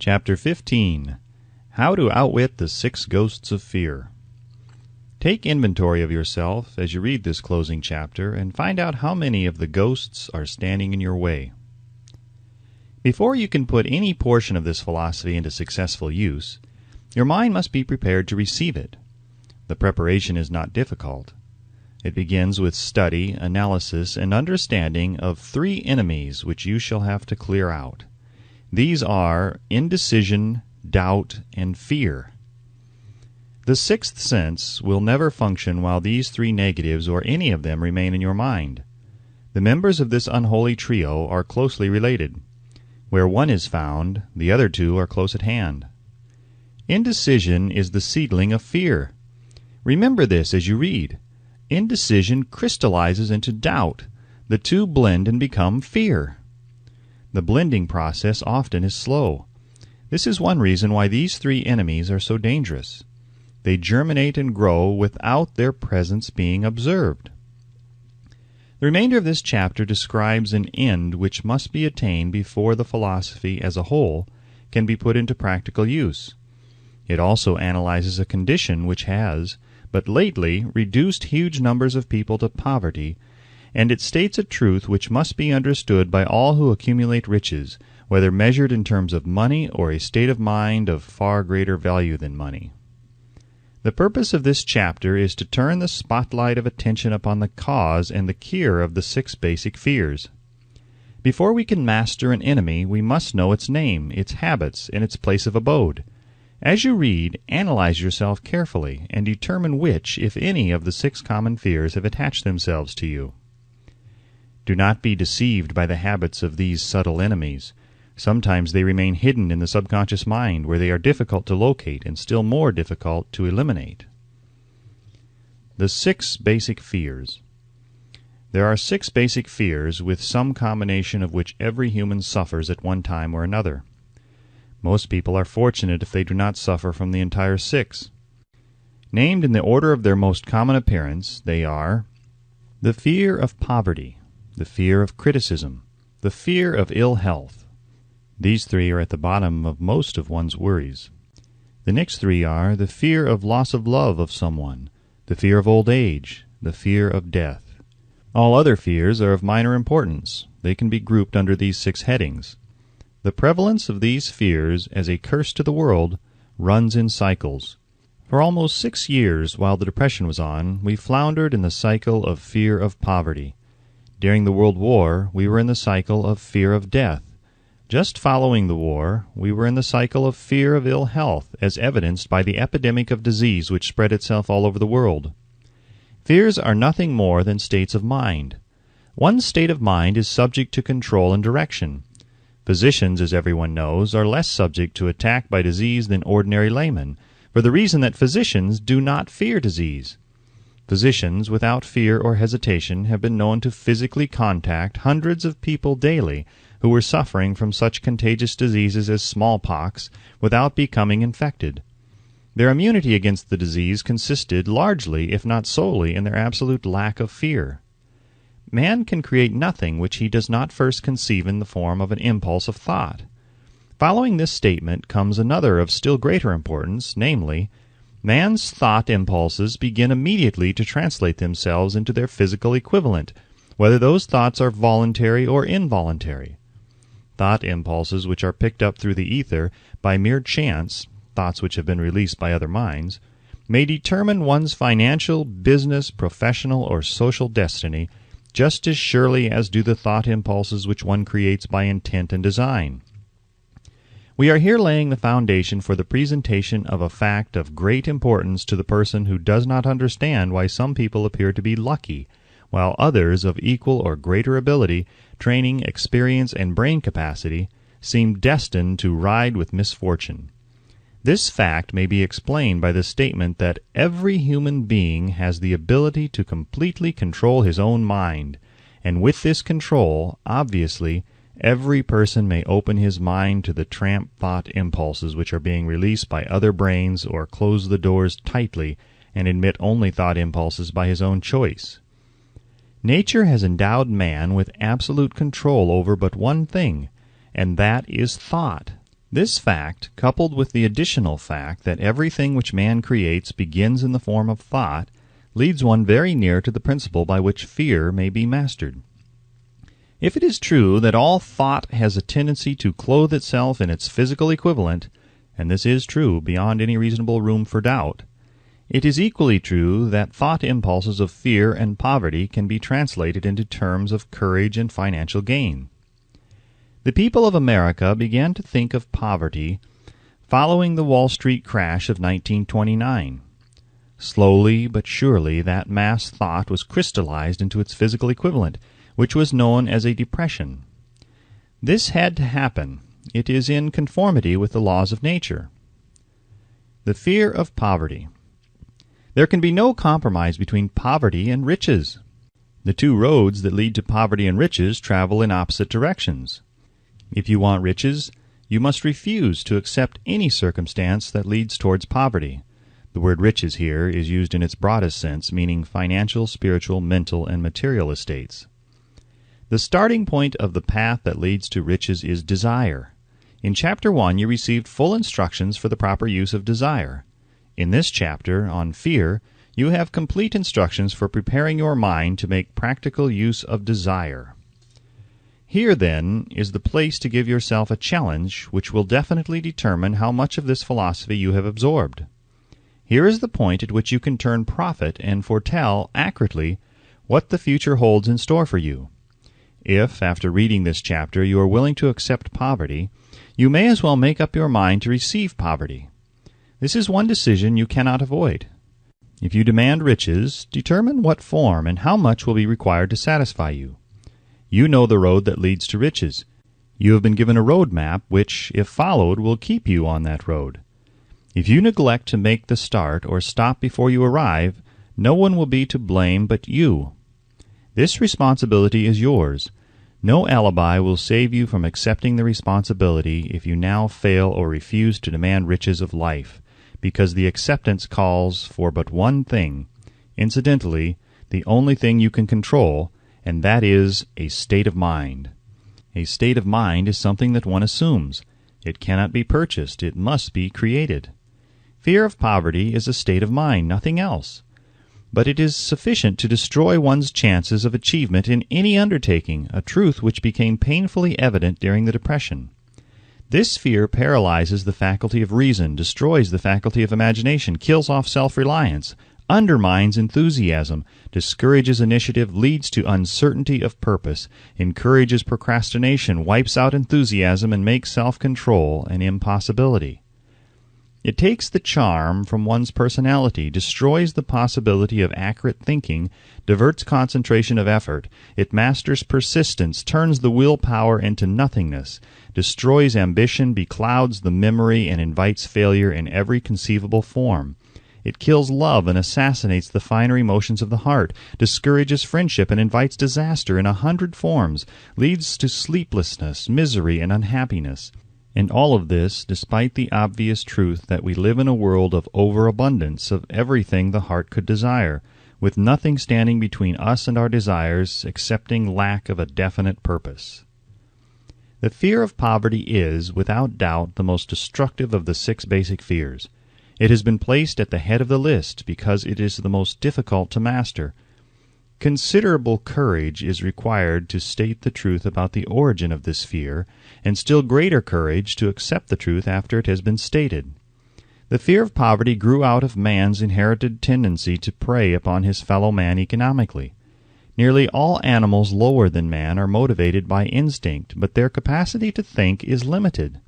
Chapter 15. How to Outwit the 6 Ghosts of Fear. Take inventory of yourself as you read this closing chapter and find out how many of the ghosts are standing in your way. Before you can put any portion of this philosophy into successful use, your mind must be prepared to receive it. The preparation is not difficult. It begins with study, analysis, and understanding of 3 enemies which you shall have to clear out. These are indecision, doubt, and fear. The 6th sense will never function while these 3 negatives or any of them remain in your mind. The members of this unholy trio are closely related. Where one is found, the other 2 are close at hand. Indecision is the seedling of fear. Remember this as you read. Indecision crystallizes into doubt. The 2 blend and become fear. The blending process often is slow. This is one reason why these 3 enemies are so dangerous. They germinate and grow without their presence being observed. The remainder of this chapter describes an end which must be attained before the philosophy as a whole can be put into practical use. It also analyzes a condition which has, but lately, reduced huge numbers of people to poverty, and it states a truth which must be understood by all who accumulate riches, whether measured in terms of money or a state of mind of far greater value than money. The purpose of this chapter is to turn the spotlight of attention upon the cause and the cure of the 6 basic fears. Before we can master an enemy, we must know its name, its habits, and its place of abode. As you read, analyze yourself carefully and determine which, if any, of the 6 common fears have attached themselves to you. Do not be deceived by the habits of these subtle enemies. Sometimes they remain hidden in the subconscious mind, where they are difficult to locate and still more difficult to eliminate. The 6 basic fears. There are 6 basic fears, with some combination of which every human suffers at one time or another. Most people are fortunate if they do not suffer from the entire 6. Named in the order of their most common appearance, they are the fear of poverty, the fear of criticism, the fear of ill health. These 3 are at the bottom of most of one's worries. The next 3 are the fear of loss of love of someone, the fear of old age, the fear of death. All other fears are of minor importance. They can be grouped under these 6 headings. The prevalence of these fears as a curse to the world runs in cycles. For almost 6 years, while the Depression was on, we floundered in the cycle of fear of poverty. During the World War, we were in the cycle of fear of death. Just following the war, we were in the cycle of fear of ill health, as evidenced by the epidemic of disease which spread itself all over the world. Fears are nothing more than states of mind. One state of mind is subject to control and direction. Physicians, as everyone knows, are less subject to attack by disease than ordinary laymen, for the reason that physicians do not fear disease. Physicians, without fear or hesitation, have been known to physically contact hundreds of people daily who were suffering from such contagious diseases as smallpox without becoming infected. Their immunity against the disease consisted largely, if not solely, in their absolute lack of fear. Man can create nothing which he does not first conceive in the form of an impulse of thought. Following this statement comes another of still greater importance, namely, man's thought impulses begin immediately to translate themselves into their physical equivalent, whether those thoughts are voluntary or involuntary. Thought impulses which are picked up through the ether by mere chance, thoughts which have been released by other minds, may determine one's financial, business, professional, or social destiny just as surely as do the thought impulses which one creates by intent and design. We are here laying the foundation for the presentation of a fact of great importance to the person who does not understand why some people appear to be lucky, while others of equal or greater ability, training, experience, and brain capacity seem destined to ride with misfortune. This fact may be explained by the statement that every human being has the ability to completely control his own mind, and with this control, obviously, every person may open his mind to the tramp thought impulses which are being released by other brains, or close the doors tightly and admit only thought impulses by his own choice. Nature has endowed man with absolute control over but one thing, and that is thought. This fact, coupled with the additional fact that everything which man creates begins in the form of thought, leads one very near to the principle by which fear may be mastered. If it is true that all thought has a tendency to clothe itself in its physical equivalent, and this is true beyond any reasonable room for doubt, it is equally true that thought impulses of fear and poverty can be translated into terms of courage and financial gain. The people of America began to think of poverty following the Wall Street crash of 1929. Slowly but surely that mass thought was crystallized into its physical equivalent, which was known as a depression. This had to happen. It is in conformity with the laws of nature. The fear of poverty. There can be no compromise between poverty and riches. The two roads that lead to poverty and riches travel in opposite directions. If you want riches, you must refuse to accept any circumstance that leads towards poverty. The word riches here is used in its broadest sense, meaning financial, spiritual, mental, and material estates. The starting point of the path that leads to riches is desire. In Chapter 1 you received full instructions for the proper use of desire. In this chapter, on fear, you have complete instructions for preparing your mind to make practical use of desire. Here, then, is the place to give yourself a challenge which will definitely determine how much of this philosophy you have absorbed. Here is the point at which you can turn prophet and foretell accurately what the future holds in store for you. If, after reading this chapter, you are willing to accept poverty, you may as well make up your mind to receive poverty. This is one decision you cannot avoid. If you demand riches, determine what form and how much will be required to satisfy you. You know the road that leads to riches. You have been given a road map which, if followed, will keep you on that road. If you neglect to make the start or stop before you arrive, no one will be to blame but you. This responsibility is yours. No alibi will save you from accepting the responsibility if you now fail or refuse to demand riches of life, because the acceptance calls for but one thing, incidentally, the only thing you can control, and that is a state of mind. A state of mind is something that one assumes. It cannot be purchased. It must be created. Fear of poverty is a state of mind, nothing else. But it is sufficient to destroy one's chances of achievement in any undertaking, a truth which became painfully evident during the Depression. This fear paralyzes the faculty of reason, destroys the faculty of imagination, kills off self-reliance, undermines enthusiasm, discourages initiative, leads to uncertainty of purpose, encourages procrastination, wipes out enthusiasm, and makes self-control an impossibility. It takes the charm from one's personality, destroys the possibility of accurate thinking, diverts concentration of effort. It masters persistence, turns the willpower into nothingness, destroys ambition, beclouds the memory, and invites failure in every conceivable form. It kills love and assassinates the finer emotions of the heart, discourages friendship and invites disaster in 100 forms, leads to sleeplessness, misery, and unhappiness. And all of this despite the obvious truth that we live in a world of overabundance of everything the heart could desire, with nothing standing between us and our desires excepting lack of a definite purpose. The fear of poverty is, without doubt, the most destructive of the 6 basic fears. It has been placed at the head of the list because it is the most difficult to master. Considerable courage is required to state the truth about the origin of this fear, and still greater courage to accept the truth after it has been stated. The fear of poverty grew out of man's inherited tendency to prey upon his fellow man economically. Nearly all animals lower than man are motivated by instinct, but their capacity to think is limited.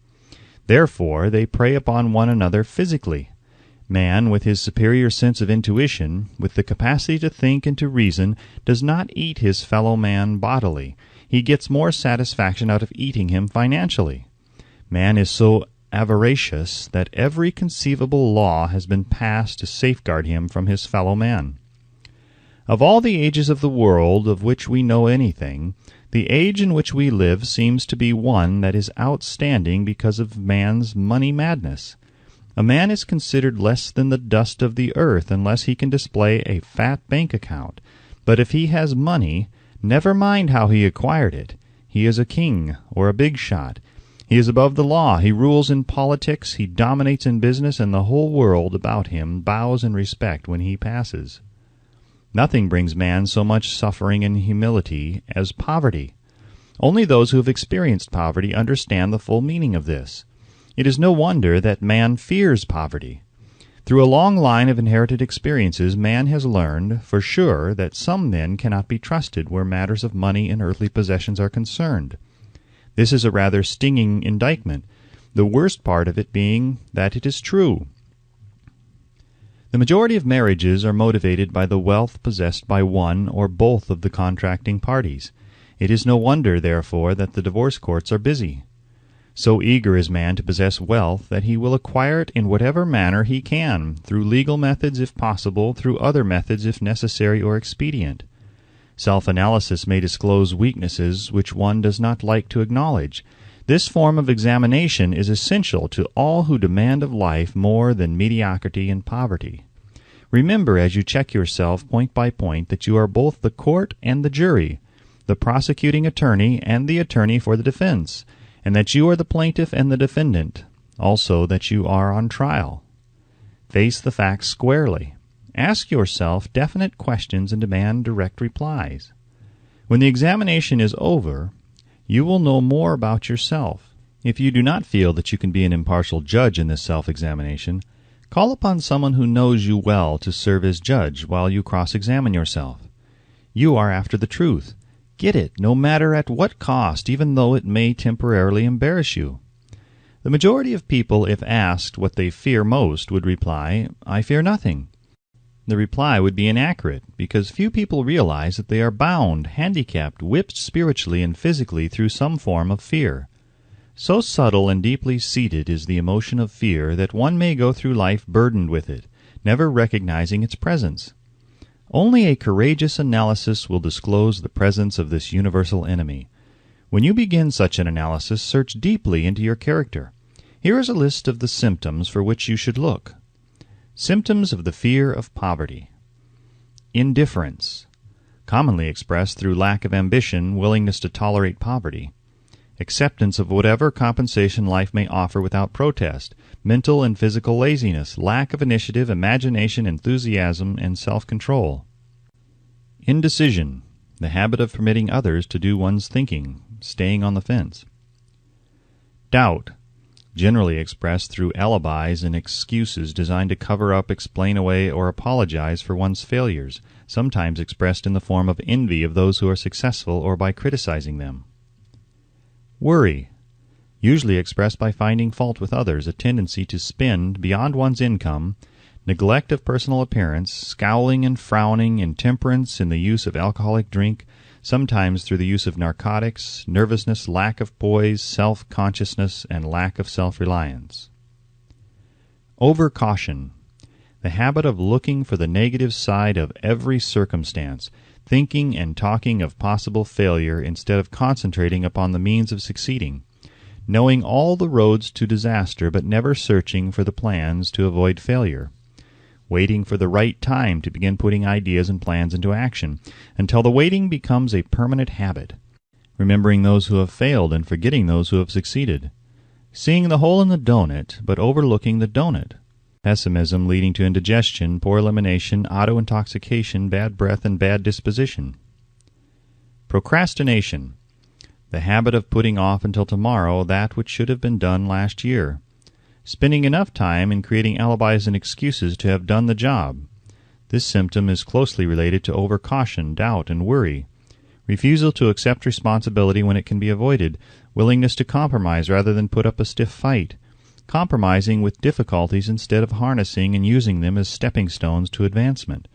Therefore, they prey upon one another physically. Man, with his superior sense of intuition, with the capacity to think and to reason, does not eat his fellow man bodily. He gets more satisfaction out of eating him financially. Man is so avaricious that every conceivable law has been passed to safeguard him from his fellow man. Of all the ages of the world of which we know anything, the age in which we live seems to be one that is outstanding because of man's money madness. A man is considered less than the dust of the earth unless he can display a fat bank account. But if he has money, never mind how he acquired it. He is a king or a big shot. He is above the law. He rules in politics. He dominates in business, and the whole world about him bows in respect when he passes. Nothing brings man so much suffering and humility as poverty. Only those who have experienced poverty understand the full meaning of this. It is no wonder that man fears poverty. Through a long line of inherited experiences, man has learned, for sure, that some men cannot be trusted where matters of money and earthly possessions are concerned. This is a rather stinging indictment, the worst part of it being that it is true. The majority of marriages are motivated by the wealth possessed by one or both of the contracting parties. It is no wonder, therefore, that the divorce courts are busy. So eager is man to possess wealth that he will acquire it in whatever manner he can, through legal methods if possible, through other methods if necessary or expedient. Self-analysis may disclose weaknesses which one does not like to acknowledge. This form of examination is essential to all who demand of life more than mediocrity and poverty. Remember as you check yourself point by point that you are both the court and the jury, the prosecuting attorney and the attorney for the defense, and that you are the plaintiff and the defendant, also that you are on trial. Face the facts squarely. Ask yourself definite questions and demand direct replies. When the examination is over, you will know more about yourself. If you do not feel that you can be an impartial judge in this self-examination, call upon someone who knows you well to serve as judge while you cross-examine yourself. You are after the truth. Get it, no matter at what cost, even though it may temporarily embarrass you. The majority of people, if asked what they fear most, would reply, "I fear nothing." The reply would be inaccurate, because few people realize that they are bound, handicapped, whipped spiritually and physically through some form of fear. So subtle and deeply seated is the emotion of fear that one may go through life burdened with it, never recognizing its presence. Only a courageous analysis will disclose the presence of this universal enemy. When you begin such an analysis, search deeply into your character. Here is a list of the symptoms for which you should look. Symptoms of the fear of poverty. Indifference, commonly expressed through lack of ambition, willingness to tolerate poverty. Acceptance of whatever compensation life may offer without protest, mental and physical laziness, lack of initiative, imagination, enthusiasm, and self-control. Indecision, the habit of permitting others to do one's thinking, staying on the fence. Doubt, generally expressed through alibis and excuses designed to cover up, explain away, or apologize for one's failures, sometimes expressed in the form of envy of those who are successful or by criticizing them. Worry, usually expressed by finding fault with others, a tendency to spend beyond one's income, neglect of personal appearance, scowling and frowning, intemperance in the use of alcoholic drink, sometimes through the use of narcotics, nervousness, lack of poise, self-consciousness, and lack of self-reliance. Overcaution, the habit of looking for the negative side of every circumstance, thinking and talking of possible failure instead of concentrating upon the means of succeeding, knowing all the roads to disaster but never searching for the plans to avoid failure, waiting for the right time to begin putting ideas and plans into action, until the waiting becomes a permanent habit, remembering those who have failed and forgetting those who have succeeded, seeing the hole in the donut but overlooking the donut, pessimism leading to indigestion, poor elimination, auto-intoxication, bad breath, and bad disposition. Procrastination, the habit of putting off until tomorrow that which should have been done last year, spending enough time in creating alibis and excuses to have done the job. This symptom is closely related to overcaution, doubt, and worry, refusal to accept responsibility when it can be avoided, willingness to compromise rather than put up a stiff fight, compromising with difficulties instead of harnessing and using them as stepping stones to advancement,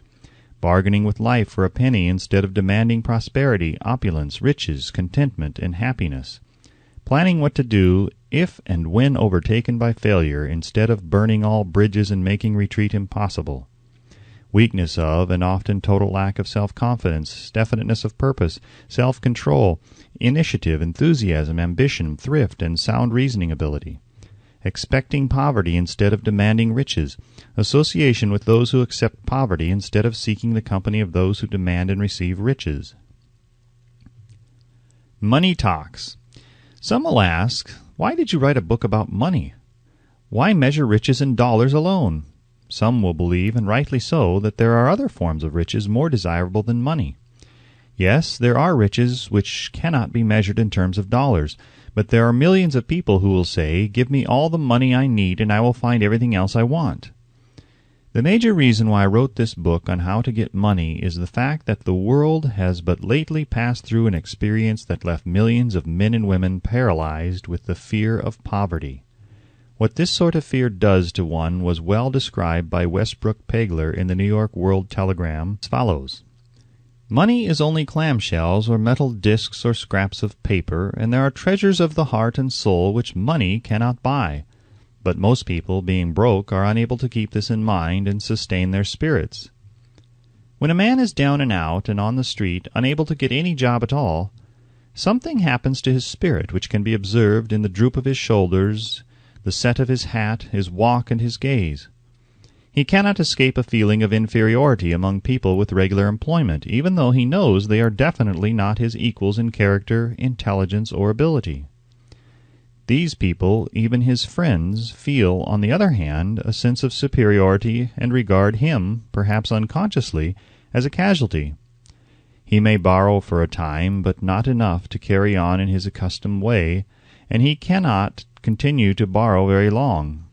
bargaining with life for a penny instead of demanding prosperity, opulence, riches, contentment, and happiness, planning what to do if and when overtaken by failure instead of burning all bridges and making retreat impossible, weakness of and often total lack of self-confidence, definiteness of purpose, self-control, initiative, enthusiasm, ambition, thrift, and sound reasoning ability, expecting poverty instead of demanding riches, association with those who accept poverty instead of seeking the company of those who demand and receive riches. Money talks. Some will ask, Why did you write a book about money? Why measure riches in dollars alone? Some will believe, and rightly so, that there are other forms of riches more desirable than money. Yes, there are riches which cannot be measured in terms of dollars, but there are millions of people who will say, "Give me all the money I need and I will find everything else I want." The major reason why I wrote this book on how to get money is the fact that the world has but lately passed through an experience that left millions of men and women paralyzed with the fear of poverty. What this sort of fear does to one was well described by Westbrook Pegler in the New York World Telegram as follows. Money is only clamshells or metal discs or scraps of paper, and there are treasures of the heart and soul which money cannot buy. But most people, being broke, are unable to keep this in mind and sustain their spirits. When a man is down and out and on the street, unable to get any job at all, something happens to his spirit which can be observed in the droop of his shoulders, the set of his hat, his walk, and his gaze. He cannot escape a feeling of inferiority among people with regular employment, even though he knows they are definitely not his equals in character, intelligence, or ability. These people, even his friends, feel, on the other hand, a sense of superiority and regard him, perhaps unconsciously, as a casualty. He may borrow for a time, but not enough to carry on in his accustomed way, and he cannot continue to borrow very long.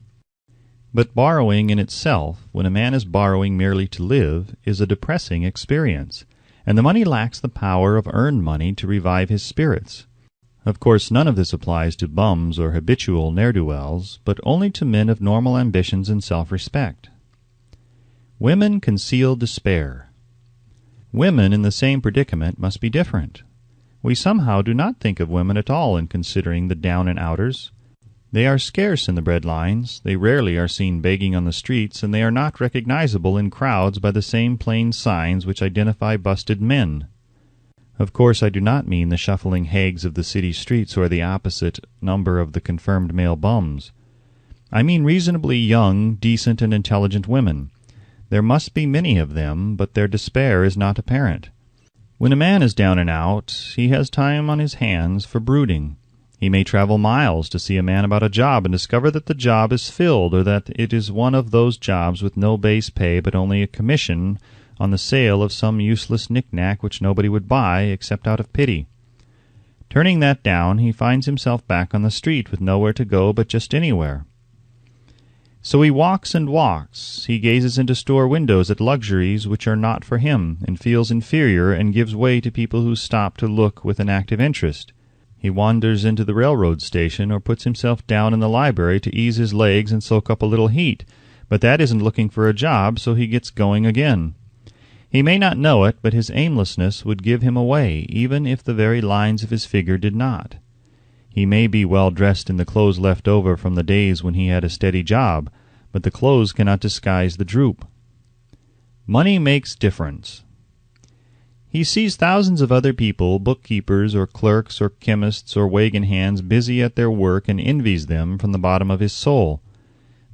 But borrowing in itself, when a man is borrowing merely to live, is a depressing experience, and the money lacks the power of earned money to revive his spirits. Of course, none of this applies to bums or habitual ne'er-do-wells, but only to men of normal ambitions and self-respect. Women conceal despair. Women in the same predicament must be different. We somehow do not think of women at all in considering the down-and-outers. They are scarce in the bread lines, they rarely are seen begging on the streets, and they are not recognizable in crowds by the same plain signs which identify busted men. Of course, I do not mean the shuffling hags of the city streets or the opposite number of the confirmed male bums. I mean reasonably young, decent, and intelligent women. There must be many of them, but their despair is not apparent. When a man is down and out, he has time on his hands for brooding. He may travel miles to see a man about a job and discover that the job is filled, or that it is one of those jobs with no base pay but only a commission on the sale of some useless knick-knack which nobody would buy except out of pity. Turning that down, he finds himself back on the street with nowhere to go but just anywhere. So he walks and walks. He gazes into store windows at luxuries which are not for him, and feels inferior and gives way to people who stop to look with an active interest. He wanders into the railroad station or puts himself down in the library to ease his legs and soak up a little heat, but that isn't looking for a job, so he gets going again. He may not know it, but his aimlessness would give him away, even if the very lines of his figure did not. He may be well dressed in the clothes left over from the days when he had a steady job, but the clothes cannot disguise the droop. Money makes difference. He sees thousands of other people, bookkeepers or clerks or chemists or wagon hands, busy at their work, and envies them from the bottom of his soul.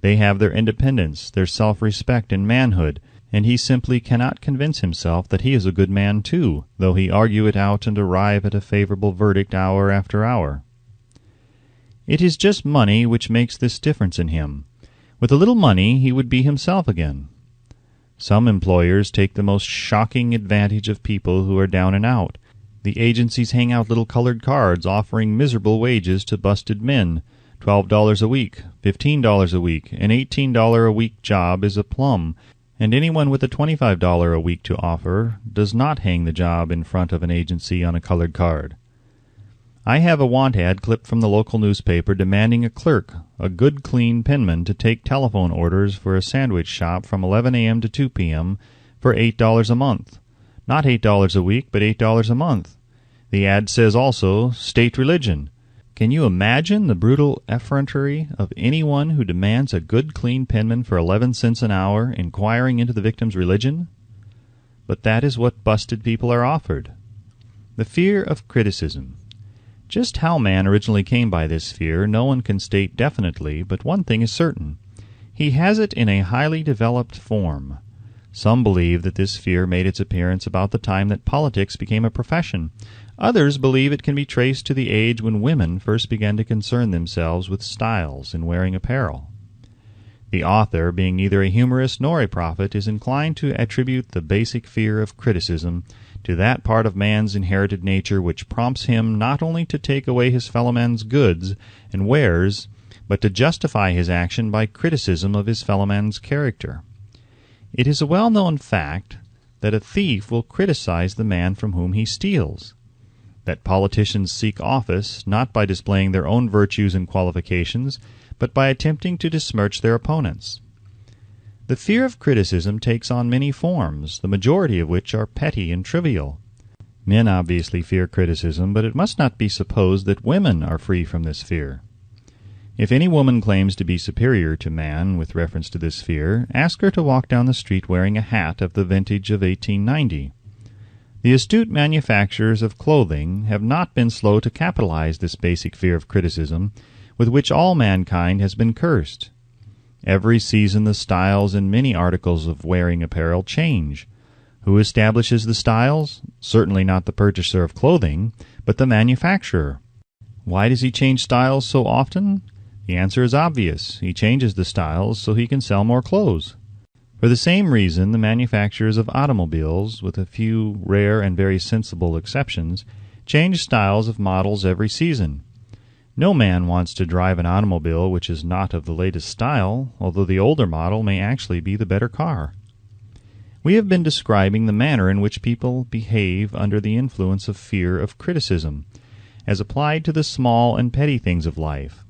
They have their independence, their self-respect and manhood, and he simply cannot convince himself that he is a good man too, though he argue it out and arrive at a favorable verdict hour after hour. It is just money which makes this difference in him. With a little money he would be himself again. Some employers take the most shocking advantage of people who are down and out. The agencies hang out little colored cards offering miserable wages to busted men. $12 a week, $15 a week, an $18 a week job is a plum, and anyone with a $25 a week to offer does not hang the job in front of an agency on a colored card. I have a want ad clipped from the local newspaper demanding a clerk, a good clean penman, to take telephone orders for a sandwich shop from 11 a.m. to 2 p.m. for $8 a month. Not $8 a week, but $8 a month. The ad says also, state religion. Can you imagine the brutal effrontery of anyone who demands a good clean penman for 11 cents an hour, inquiring into the victim's religion? But that is what busted people are offered. The fear of criticism. Just how man originally came by this fear no one can state definitely, but one thing is certain. He has it in a highly developed form. Some believe that this fear made its appearance about the time that politics became a profession. Others believe it can be traced to the age when women first began to concern themselves with styles in wearing apparel. The author, being neither a humorist nor a prophet, is inclined to attribute the basic fear of criticism to that part of man's inherited nature which prompts him not only to take away his fellow man's goods and wares, but to justify his action by criticism of his fellow man's character. It is a well-known fact that a thief will criticize the man from whom he steals, that politicians seek office not by displaying their own virtues and qualifications, but by attempting to besmirch their opponents. The fear of criticism takes on many forms, the majority of which are petty and trivial. Men obviously fear criticism, but it must not be supposed that women are free from this fear. If any woman claims to be superior to man with reference to this fear, ask her to walk down the street wearing a hat of the vintage of 1890. The astute manufacturers of clothing have not been slow to capitalize this basic fear of criticism, with which all mankind has been cursed. Every season the styles in many articles of wearing apparel change. Who establishes the styles? Certainly not the purchaser of clothing, but the manufacturer. Why does he change styles so often? The answer is obvious. He changes the styles so he can sell more clothes. For the same reason, the manufacturers of automobiles, with a few rare and very sensible exceptions, change styles of models every season. No man wants to drive an automobile which is not of the latest style, although the older model may actually be the better car. We have been describing the manner in which people behave under the influence of fear of criticism, as applied to the small and petty things of life.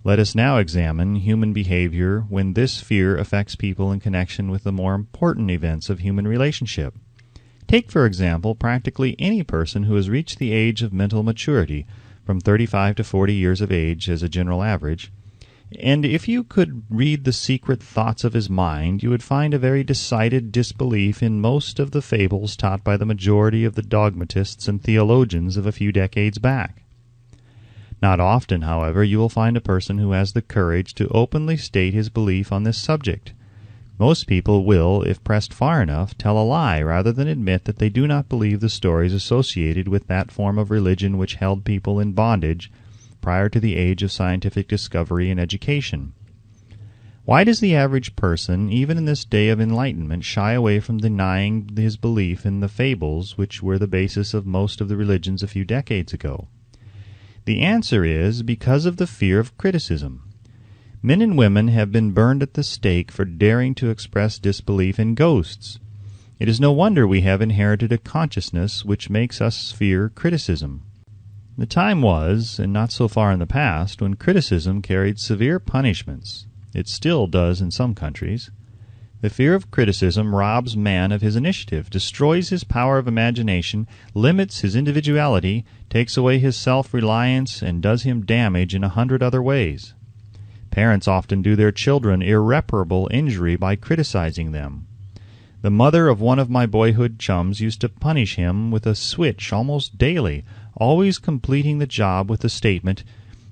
Let us now examine human behavior when this fear affects people in connection with the more important events of human relationship. Take, for example, practically any person who has reached the age of mental maturity, from 35 to 40 years of age as a general average, and if you could read the secret thoughts of his mind, you would find a very decided disbelief in most of the fables taught by the majority of the dogmatists and theologians of a few decades back. Not often, however, you will find a person who has the courage to openly state his belief on this subject. Most people will, if pressed far enough, tell a lie rather than admit that they do not believe the stories associated with that form of religion which held people in bondage prior to the age of scientific discovery and education. Why does the average person, even in this day of enlightenment, shy away from denying his belief in the fables which were the basis of most of the religions a few decades ago? The answer is because of the fear of criticism. Men and women have been burned at the stake for daring to express disbelief in ghosts. It is no wonder we have inherited a consciousness which makes us fear criticism. The time was, and not so far in the past, when criticism carried severe punishments. It still does in some countries. The fear of criticism robs man of his initiative, destroys his power of imagination, limits his individuality, takes away his self-reliance, and does him damage in 100 other ways. Parents often do their children irreparable injury by criticizing them. The mother of one of my boyhood chums used to punish him with a switch almost daily, always completing the job with the statement,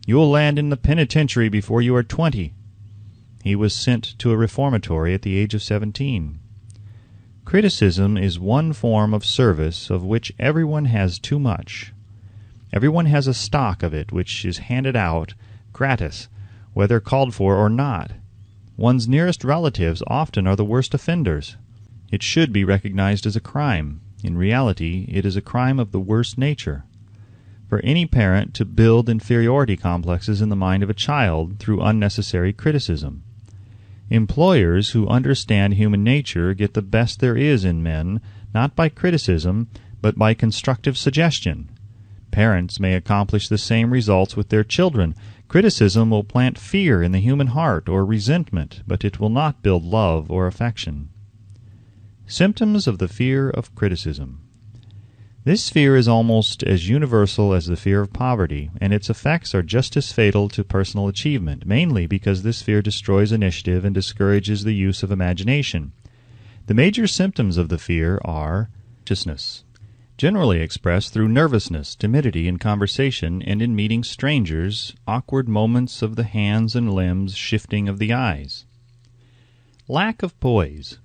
"You'll land in the penitentiary before you are 20. He was sent to a reformatory at the age of 17. Criticism is one form of service of which everyone has too much. Everyone has a stock of it which is handed out gratis, whether called for or not. One's nearest relatives often are the worst offenders. It should be recognized as a crime. In reality, it is a crime of the worst nature. For any parent to build inferiority complexes in the mind of a child through unnecessary criticism. Employers who understand human nature get the best there is in men, not by criticism, but by constructive suggestion. Parents may accomplish the same results with their children. Criticism will plant fear in the human heart or resentment, but it will not build love or affection. Symptoms of the fear of criticism. This fear is almost as universal as the fear of poverty, and its effects are just as fatal to personal achievement, mainly because this fear destroys initiative and discourages the use of imagination. The major symptoms of the fear are anxiousness, generally expressed through nervousness, timidity in conversation and in meeting strangers, awkward moments of the hands and limbs, shifting of the eyes. Lack of poise.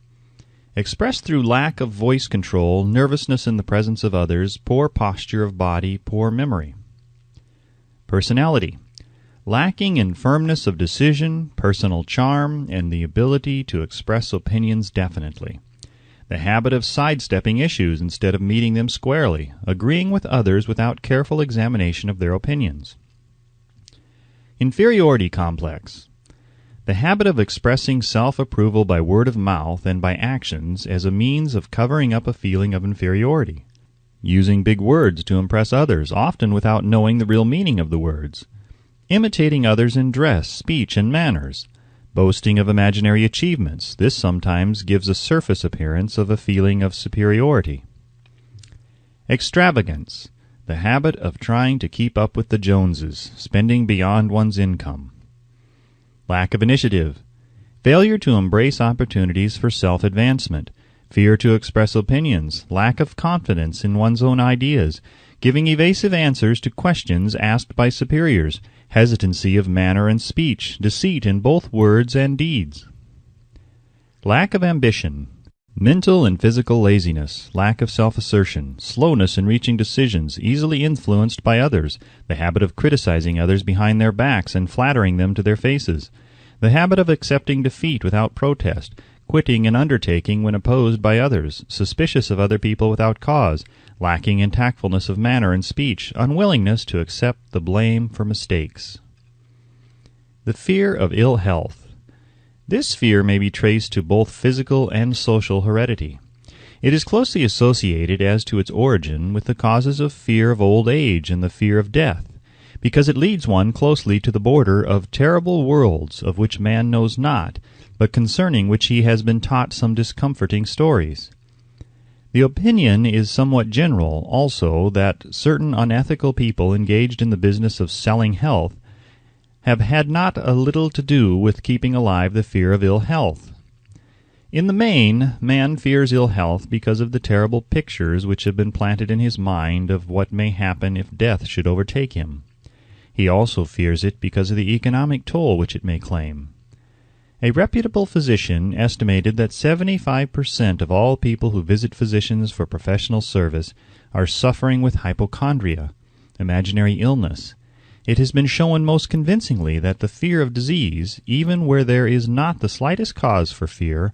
expressed through lack of voice control, nervousness in the presence of others, poor posture of body, poor memory. Personality, lacking in firmness of decision, personal charm, and the ability to express opinions definitely. The habit of sidestepping issues instead of meeting them squarely, agreeing with others without careful examination of their opinions. Inferiority complex, the habit of expressing self-approval by word of mouth and by actions as a means of covering up a feeling of inferiority. Using big words to impress others, often without knowing the real meaning of the words. Imitating others in dress, speech, and manners. Boasting of imaginary achievements. This sometimes gives a surface appearance of a feeling of superiority. Extravagance, the habit of trying to keep up with the Joneses, spending beyond one's income. Lack of initiative, failure to embrace opportunities for self-advancement, fear to express opinions, lack of confidence in one's own ideas, giving evasive answers to questions asked by superiors, hesitancy of manner and speech, deceit in both words and deeds. Lack of ambition, mental and physical laziness, lack of self-assertion, slowness in reaching decisions, easily influenced by others, the habit of criticizing others behind their backs and flattering them to their faces, the habit of accepting defeat without protest, quitting an undertaking when opposed by others, suspicious of other people without cause, lacking in tactfulness of manner and speech, unwillingness to accept the blame for mistakes. The fear of ill health. This fear may be traced to both physical and social heredity. It is closely associated as to its origin with the causes of fear of old age and the fear of death, because it leads one closely to the border of terrible worlds of which man knows not, but concerning which he has been taught some discomforting stories. The opinion is somewhat general, also, that certain unethical people engaged in the business of selling health have had not a little to do with keeping alive the fear of ill health. In the main, man fears ill health because of the terrible pictures which have been planted in his mind of what may happen if death should overtake him. He also fears it because of the economic toll which it may claim. A reputable physician estimated that 75% of all people who visit physicians for professional service are suffering with hypochondria, imaginary illness. It has been shown most convincingly that the fear of disease, even where there is not the slightest cause for fear,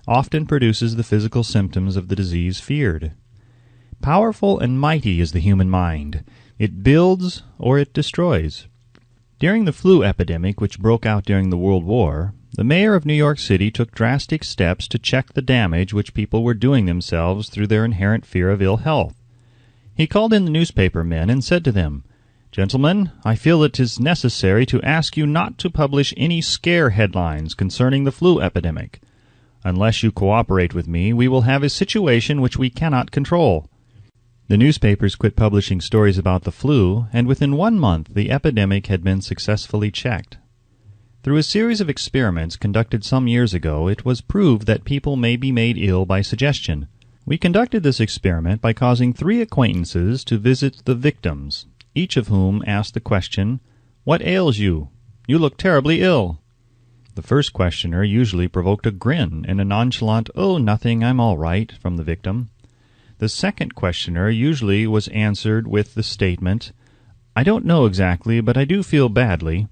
often produces the physical symptoms of the disease feared. Powerful and mighty is the human mind. It builds or it destroys. During the flu epidemic which broke out during the World War, the mayor of New York City took drastic steps to check the damage which people were doing themselves through their inherent fear of ill health. He called in the newspaper men and said to them, "Gentlemen, I feel it is necessary to ask you not to publish any scare headlines concerning the flu epidemic. Unless you cooperate with me, we will have a situation which we cannot control." The newspapers quit publishing stories about the flu, and within 1 month the epidemic had been successfully checked. Through a series of experiments conducted some years ago, it was proved that people may be made ill by suggestion. We conducted this experiment by causing 3 acquaintances to visit the victims, each of whom asked the question, "What ails you? You look terribly ill." The first questioner usually provoked a grin and a nonchalant, "Oh, nothing, I'm all right," from the victim. The second questioner usually was answered with the statement, "I don't know exactly, but I do feel badly."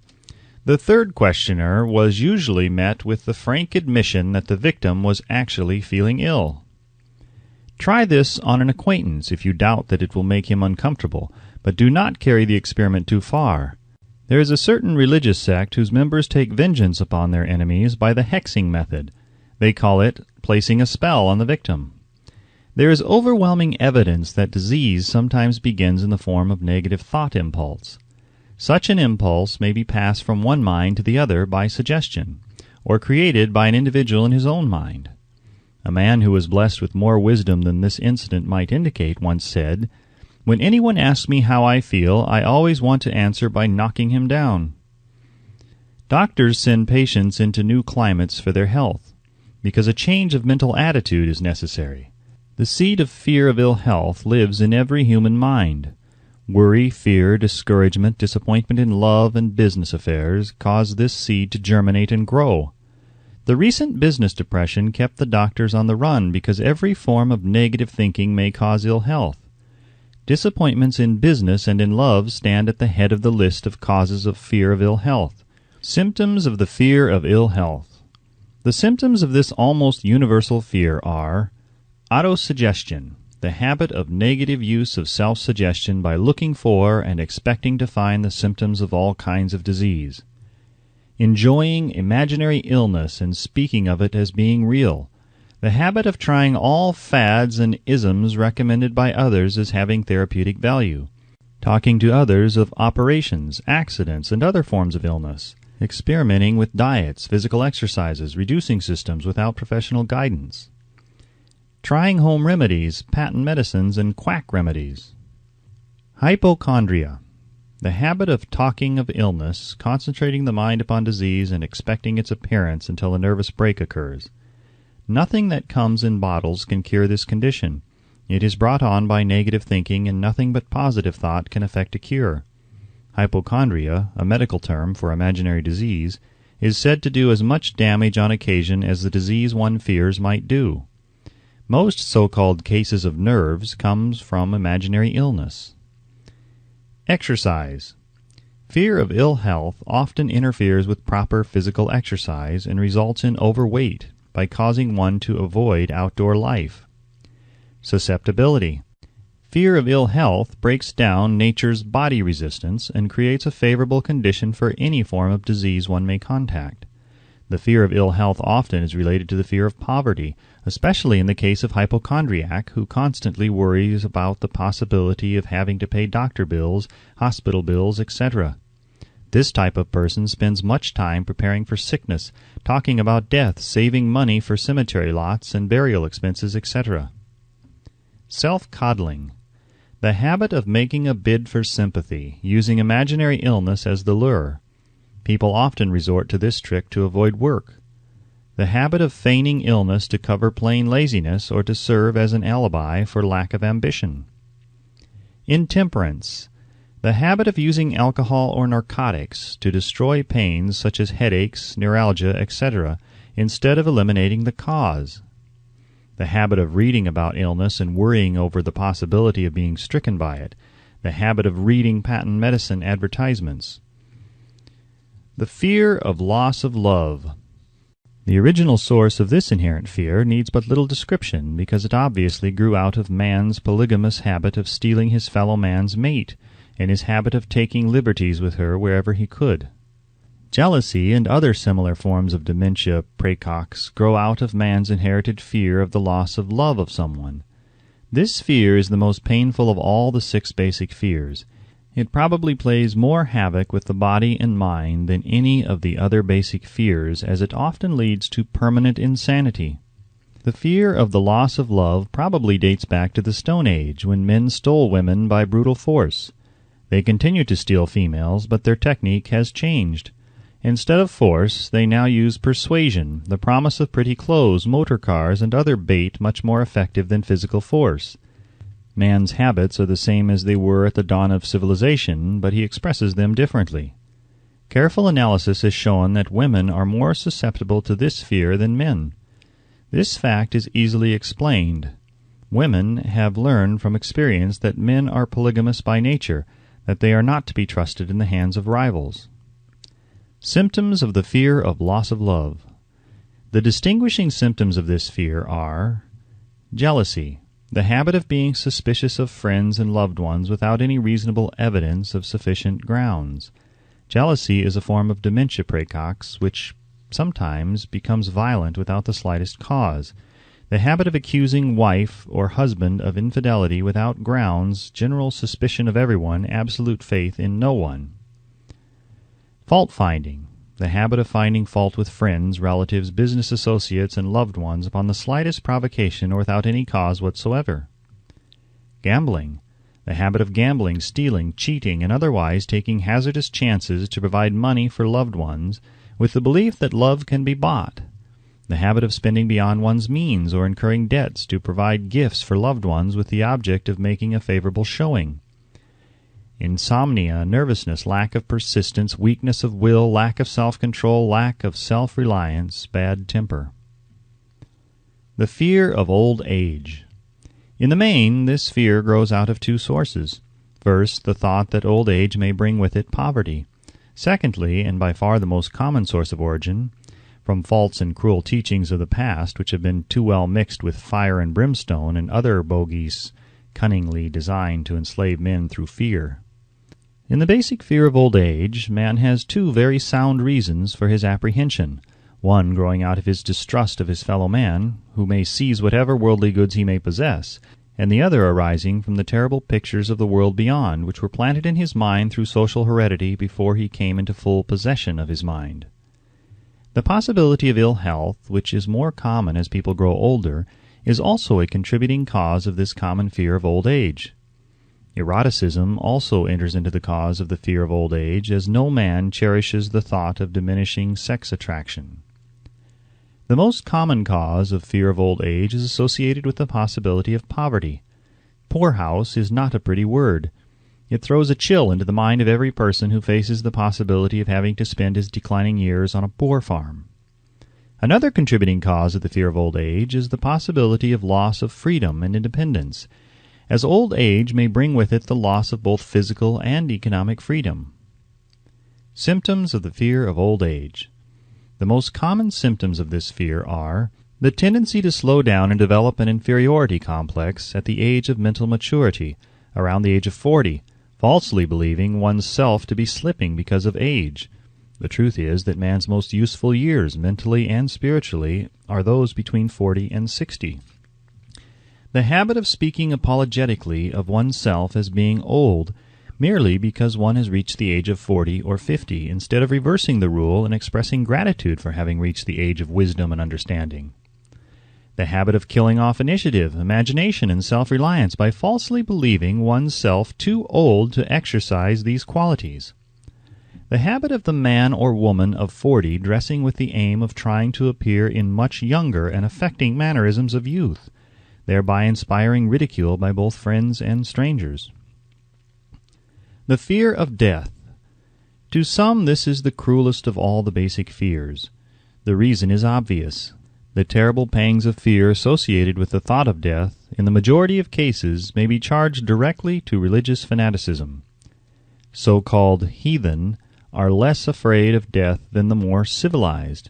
The third questioner was usually met with the frank admission that the victim was actually feeling ill. Try this on an acquaintance if you doubt that it will make him uncomfortable, but do not carry the experiment too far. There is a certain religious sect whose members take vengeance upon their enemies by the hexing method. They call it placing a spell on the victim. There is overwhelming evidence that disease sometimes begins in the form of negative thought impulse. Such an impulse may be passed from one mind to the other by suggestion, or created by an individual in his own mind. A man who was blessed with more wisdom than this incident might indicate once said, "When anyone asks me how I feel, I always want to answer by knocking him down." Doctors send patients into new climates for their health, because a change of mental attitude is necessary. The seed of fear of ill health lives in every human mind. Worry, fear, discouragement, disappointment in love and business affairs cause this seed to germinate and grow. The recent business depression kept the doctors on the run because every form of negative thinking may cause ill health. Disappointments in business and in love stand at the head of the list of causes of fear of ill health. Symptoms of the fear of ill health. The symptoms of this almost universal fear are autosuggestion, the habit of negative use of self-suggestion by looking for and expecting to find the symptoms of all kinds of disease. Enjoying imaginary illness and speaking of it as being real, the habit of trying all fads and isms recommended by others as having therapeutic value, talking to others of operations, accidents, and other forms of illness, experimenting with diets, physical exercises, reducing systems without professional guidance, trying home remedies, patent medicines, and quack remedies. Hypochondria, the habit of talking of illness, concentrating the mind upon disease, and expecting its appearance until a nervous break occurs. Nothing that comes in bottles can cure this condition. It is brought on by negative thinking, and nothing but positive thought can effect a cure. Hypochondria, a medical term for imaginary disease, is said to do as much damage on occasion as the disease one fears might do. Most so-called cases of nerves comes from imaginary illness. Exercise. Fear of ill health often interferes with proper physical exercise and results in overweight by causing one to avoid outdoor life. Susceptibility. Fear of ill health breaks down nature's body resistance and creates a favorable condition for any form of disease one may contact. The fear of ill health often is related to the fear of poverty, especially in the case of hypochondriac who constantly worries about the possibility of having to pay doctor bills, hospital bills, etc. This type of person spends much time preparing for sickness, talking about death, saving money for cemetery lots and burial expenses, etc. Self-coddling. The habit of making a bid for sympathy, using imaginary illness as the lure. People often resort to this trick to avoid work. The habit of feigning illness to cover plain laziness or to serve as an alibi for lack of ambition. Intemperance. The habit of using alcohol or narcotics to destroy pains such as headaches, neuralgia, etc., instead of eliminating the cause. The habit of reading about illness and worrying over the possibility of being stricken by it. The habit of reading patent medicine advertisements. The fear of loss of love. The original source of this inherent fear needs but little description because it obviously grew out of man's polygamous habit of stealing his fellow man's mate and his habit of taking liberties with her wherever he could. Jealousy and other similar forms of dementia praecox grow out of man's inherited fear of the loss of love of someone. This fear is the most painful of all the 6 basic fears. It probably plays more havoc with the body and mind than any of the other basic fears, as it often leads to permanent insanity. The fear of the loss of love probably dates back to the Stone Age, when men stole women by brutal force. They continue to steal females, but their technique has changed. Instead of force, they now use persuasion, the promise of pretty clothes, motor cars, and other bait much more effective than physical force. Man's habits are the same as they were at the dawn of civilization, but he expresses them differently. Careful analysis has shown that women are more susceptible to this fear than men. This fact is easily explained. Women have learned from experience that men are polygamous by nature, that they are not to be trusted in the hands of rivals. Symptoms of the fear of loss of love. The distinguishing symptoms of this fear are jealousy, the habit of being suspicious of friends and loved ones without any reasonable evidence of sufficient grounds. Jealousy is a form of dementia praecox, which sometimes becomes violent without the slightest cause. The habit of accusing wife or husband of infidelity without grounds, general suspicion of everyone, absolute faith in no one. Fault-finding, the habit of finding fault with friends, relatives, business associates, and loved ones upon the slightest provocation or without any cause whatsoever. Gambling, the habit of gambling, stealing, cheating, and otherwise taking hazardous chances to provide money for loved ones, with the belief that love can be bought. The habit of spending beyond one's means or incurring debts to provide gifts for loved ones with the object of making a favorable showing. insomnia, nervousness, lack of persistence, weakness of will, lack of self-control, lack of self-reliance, bad temper. The fear of old age. In the main, this fear grows out of two sources. First, the thought that old age may bring with it poverty. Secondly, and by far the most common source of origin, from false and cruel teachings of the past which have been too well mixed with fire and brimstone and other bogies cunningly designed to enslave men through fear. In the basic fear of old age, man has two very sound reasons for his apprehension, one growing out of his distrust of his fellow man, who may seize whatever worldly goods he may possess, and the other arising from the terrible pictures of the world beyond, which were planted in his mind through social heredity before he came into full possession of his mind. The possibility of ill health, which is more common as people grow older, is also a contributing cause of this common fear of old age. Eroticism also enters into the cause of the fear of old age, as no man cherishes the thought of diminishing sex attraction. The most common cause of fear of old age is associated with the possibility of poverty. Poorhouse is not a pretty word. It throws a chill into the mind of every person who faces the possibility of having to spend his declining years on a poor farm. Another contributing cause of the fear of old age is the possibility of loss of freedom and independence, as old age may bring with it the loss of both physical and economic freedom. Symptoms of the fear of old age. The most common symptoms of this fear are the tendency to slow down and develop an inferiority complex at the age of mental maturity, around the age of 40, falsely believing one's self to be slipping because of age. The truth is that man's most useful years, mentally and spiritually, are those between 40 and 60. The habit of speaking apologetically of oneself as being old merely because one has reached the age of 40 or 50, instead of reversing the rule and expressing gratitude for having reached the age of wisdom and understanding. The habit of killing off initiative, imagination, and self-reliance by falsely believing one's self too old to exercise these qualities. The habit of the man or woman of 40 dressing with the aim of trying to appear in much younger and affecting mannerisms of youth, thereby inspiring ridicule by both friends and strangers. The fear of death. To some this is the cruelest of all the basic fears. The reason is obvious. The terrible pangs of fear associated with the thought of death, in the majority of cases, may be charged directly to religious fanaticism. So-called heathen are less afraid of death than the more civilized.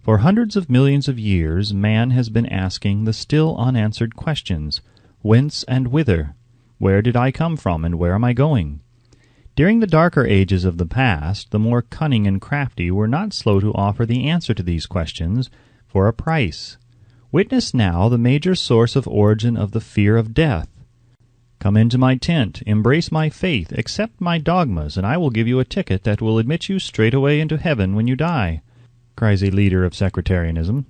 For hundreds of millions of years, man has been asking the still unanswered questions: whence and whither? Where did I come from, and where am I going? During the darker ages of the past, the more cunning and crafty were not slow to offer the answer to these questions for a price. Witness now the major source of origin of the fear of death. Come into my tent, embrace my faith, accept my dogmas, and I will give you a ticket that will admit you straightway into heaven when you die, cries a leader of sectarianism.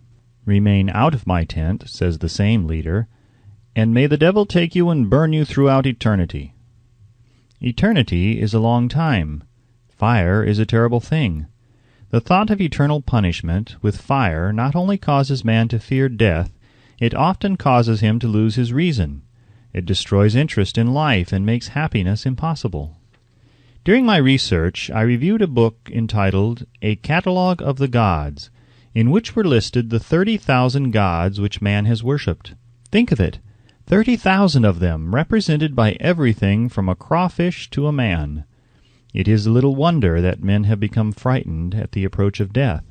Remain out of my tent, says the same leader, and may the devil take you and burn you throughout eternity. Eternity is a long time. Fire is a terrible thing. The thought of eternal punishment with fire not only causes man to fear death, it often causes him to lose his reason. It destroys interest in life and makes happiness impossible. During my research, I reviewed a book entitled A Catalogue of the Gods, in which were listed the 30,000 gods which man has worshipped. Think of it! 30,000 of them, represented by everything from a crawfish to a man. It is little wonder that men have become frightened at the approach of death.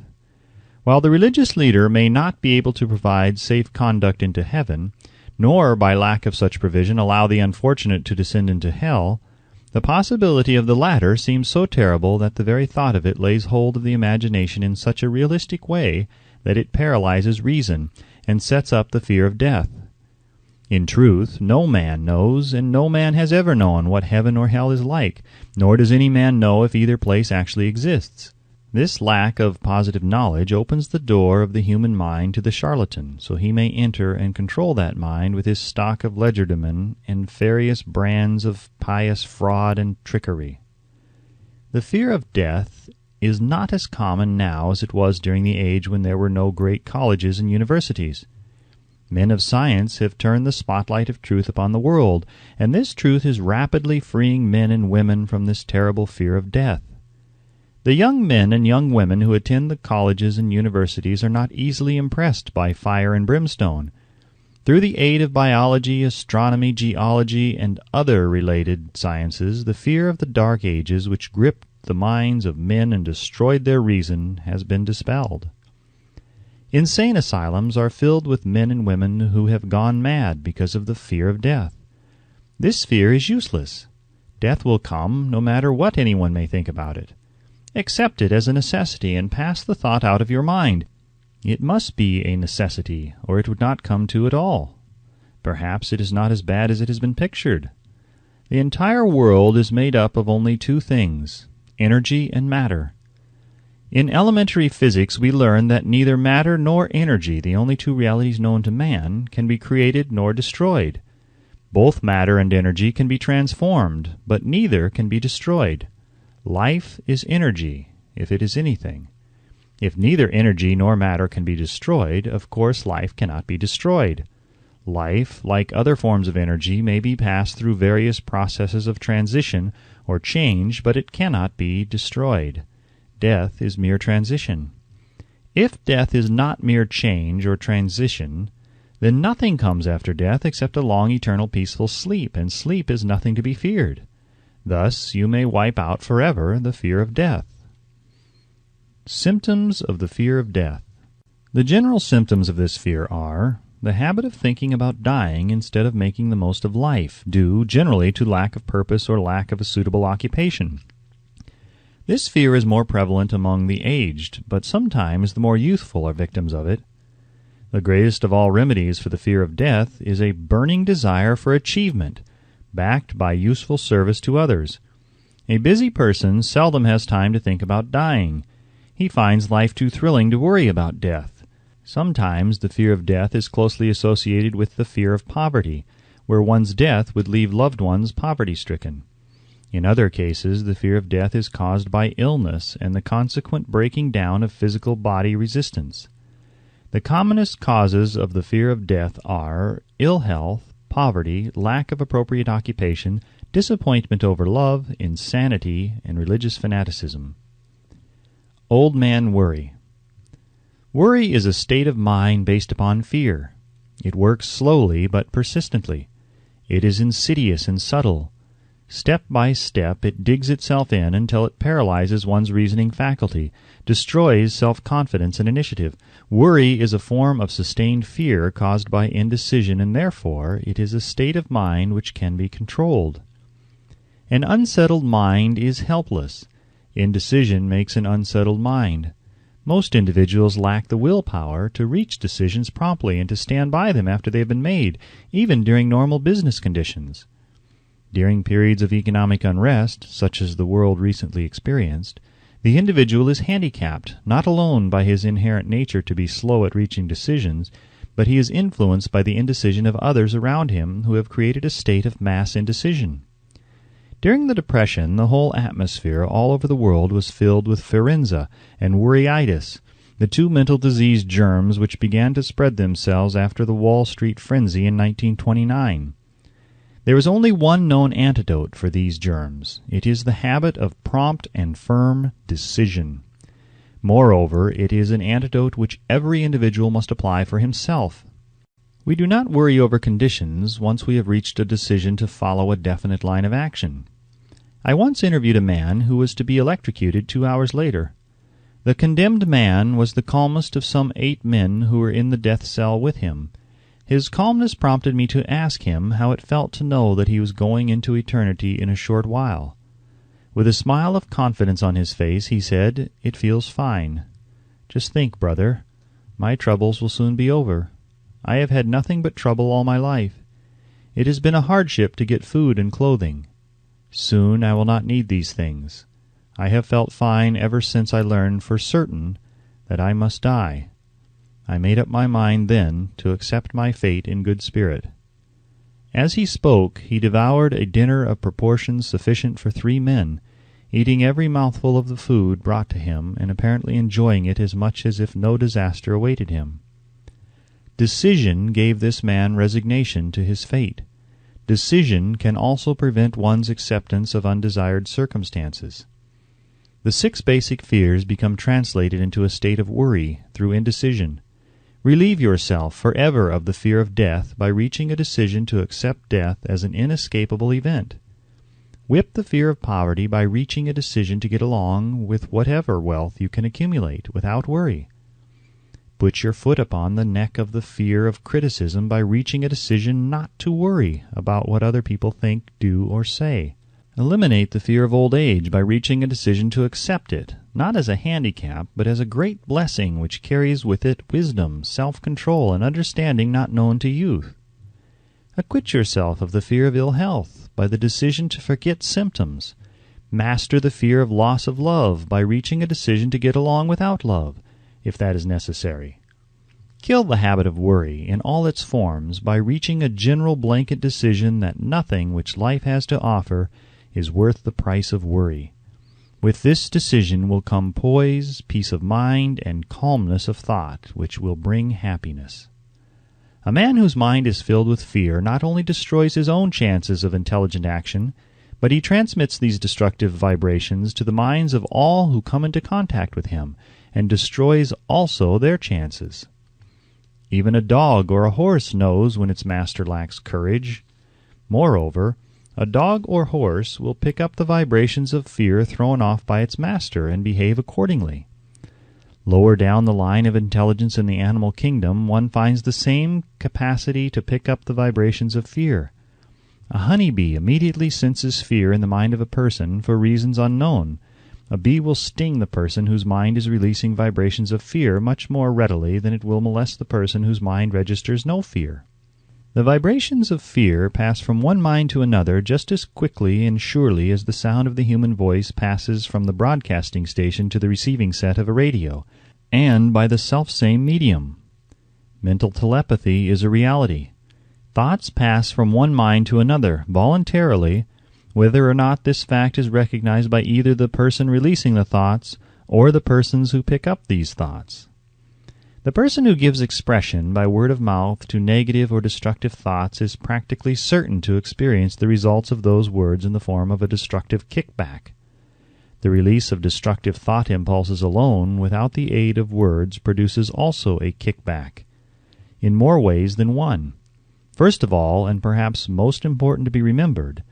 While the religious leader may not be able to provide safe conduct into heaven, nor by lack of such provision allow the unfortunate to descend into hell, the possibility of the latter seems so terrible that the very thought of it lays hold of the imagination in such a realistic way that it paralyzes reason and sets up the fear of death. In truth, no man knows, and no man has ever known, what heaven or hell is like, nor does any man know if either place actually exists. This lack of positive knowledge opens the door of the human mind to the charlatan, so he may enter and control that mind with his stock of legerdemain and various brands of pious fraud and trickery. The fear of death is not as common now as it was during the age when there were no great colleges and universities. Men of science have turned the spotlight of truth upon the world, and this truth is rapidly freeing men and women from this terrible fear of death. The young men and young women who attend the colleges and universities are not easily impressed by fire and brimstone. Through the aid of biology, astronomy, geology, and other related sciences, the fear of the Dark Ages, which gripped the minds of men and destroyed their reason, has been dispelled. Insane asylums are filled with men and women who have gone mad because of the fear of death. This fear is useless. Death will come, no matter what anyone may think about it. Accept it as a necessity and pass the thought out of your mind. It must be a necessity, or it would not come to at all. Perhaps it is not as bad as it has been pictured. The entire world is made up of only two things, energy and matter. In elementary physics we learn that neither matter nor energy, the only two realities known to man, can be created nor destroyed. Both matter and energy can be transformed, but neither can be destroyed. Life is energy, if it is anything. If neither energy nor matter can be destroyed, of course life cannot be destroyed. Life, like other forms of energy, may be passed through various processes of transition or change, but it cannot be destroyed. Death is mere transition. If death is not mere change or transition, then nothing comes after death except a long eternal peaceful sleep, and sleep is nothing to be feared. Thus you may wipe out forever the fear of death. Symptoms of the fear of death. The general symptoms of this fear are the habit of thinking about dying instead of making the most of life, due generally to lack of purpose or lack of a suitable occupation. This fear is more prevalent among the aged, but sometimes the more youthful are victims of it. The greatest of all remedies for the fear of death is a burning desire for achievement, backed by useful service to others. A busy person seldom has time to think about dying. He finds life too thrilling to worry about death. Sometimes the fear of death is closely associated with the fear of poverty, where one's death would leave loved ones poverty-stricken. In other cases, the fear of death is caused by illness and the consequent breaking down of physical body resistance. The commonest causes of the fear of death are ill health, poverty, lack of appropriate occupation, disappointment over love, insanity, and religious fanaticism. Old man worry. Worry is a state of mind based upon fear. It works slowly but persistently. It is insidious and subtle. Step by step it digs itself in until it paralyzes one's reasoning faculty, destroys self-confidence and initiative. Worry is a form of sustained fear caused by indecision, and therefore it is a state of mind which can be controlled. An unsettled mind is helpless. Indecision makes an unsettled mind. Most individuals lack the willpower to reach decisions promptly and to stand by them after they have been made, even during normal business conditions. During periods of economic unrest, such as the world recently experienced, the individual is handicapped, not alone by his inherent nature to be slow at reaching decisions, but he is influenced by the indecision of others around him who have created a state of mass indecision. During the Depression, the whole atmosphere all over the world was filled with pharynxa and worryitis, the two mental disease germs which began to spread themselves after the Wall Street frenzy in 1929. There is only one known antidote for these germs. It is the habit of prompt and firm decision. Moreover, it is an antidote which every individual must apply for himself. We do not worry over conditions once we have reached a decision to follow a definite line of action. I once interviewed a man who was to be electrocuted 2 hours later. The condemned man was the calmest of some 8 men who were in the death cell with him. His calmness prompted me to ask him how it felt to know that he was going into eternity in a short while. With a smile of confidence on his face, he said, "It feels fine. Just think, brother, my troubles will soon be over. I have had nothing but trouble all my life. It has been a hardship to get food and clothing. Soon I will not need these things. I have felt fine ever since I learned for certain that I must die. I made up my mind then to accept my fate in good spirit." As he spoke, he devoured a dinner of proportions sufficient for 3 men, eating every mouthful of the food brought to him, and apparently enjoying it as much as if no disaster awaited him. Decision gave this man resignation to his fate. Decision can also prevent one's acceptance of undesired circumstances. The 6 basic fears become translated into a state of worry through indecision. Relieve yourself forever of the fear of death by reaching a decision to accept death as an inescapable event. Whip the fear of poverty by reaching a decision to get along with whatever wealth you can accumulate without worry. Put your foot upon the neck of the fear of criticism by reaching a decision not to worry about what other people think, do, or say. Eliminate the fear of old age by reaching a decision to accept it, not as a handicap, but as a great blessing which carries with it wisdom, self-control, and understanding not known to youth. Acquit yourself of the fear of ill health by the decision to forget symptoms. Master the fear of loss of love by reaching a decision to get along without love, if that is necessary. Kill the habit of worry in all its forms by reaching a general blanket decision that nothing which life has to offer is worth the price of worry. With this decision will come poise, peace of mind, and calmness of thought, which will bring happiness. A man whose mind is filled with fear not only destroys his own chances of intelligent action, but he transmits these destructive vibrations to the minds of all who come into contact with him, and destroys also their chances. Even a dog or a horse knows when its master lacks courage. Moreover, a dog or horse will pick up the vibrations of fear thrown off by its master and behave accordingly. Lower down the line of intelligence in the animal kingdom, one finds the same capacity to pick up the vibrations of fear. A honeybee immediately senses fear in the mind of a person for reasons unknown. A bee will sting the person whose mind is releasing vibrations of fear much more readily than it will molest the person whose mind registers no fear. The vibrations of fear pass from one mind to another just as quickly and surely as the sound of the human voice passes from the broadcasting station to the receiving set of a radio, and by the selfsame medium. Mental telepathy is a reality. Thoughts pass from one mind to another voluntarily, whether or not this fact is recognized by either the person releasing the thoughts or the persons who pick up these thoughts. The person who gives expression by word of mouth to negative or destructive thoughts is practically certain to experience the results of those words in the form of a destructive kickback. The release of destructive thought impulses alone, without the aid of words, produces also a kickback, in more ways than one. First of all, and perhaps most important to be remembered,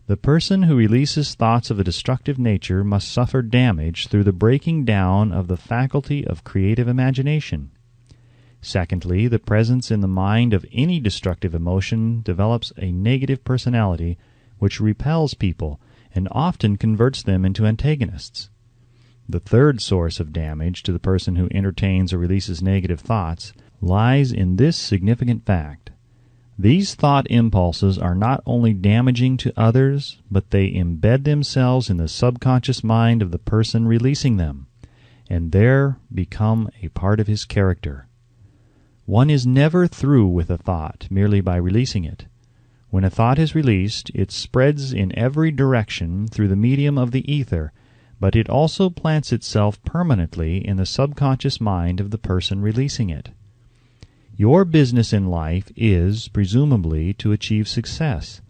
the person who releases thoughts of a destructive nature must suffer damage through the breaking down of the faculty of creative imagination. Secondly, the presence in the mind of any destructive emotion develops a negative personality which repels people and often converts them into antagonists. The third source of damage to the person who entertains or releases negative thoughts lies in this significant fact. These thought impulses are not only damaging to others, but they embed themselves in the subconscious mind of the person releasing them, and there become a part of his character. One is never through with a thought merely by releasing it. When a thought is released, it spreads in every direction through the medium of the ether, but it also plants itself permanently in the subconscious mind of the person releasing it. Your business in life is, presumably, to achieve success.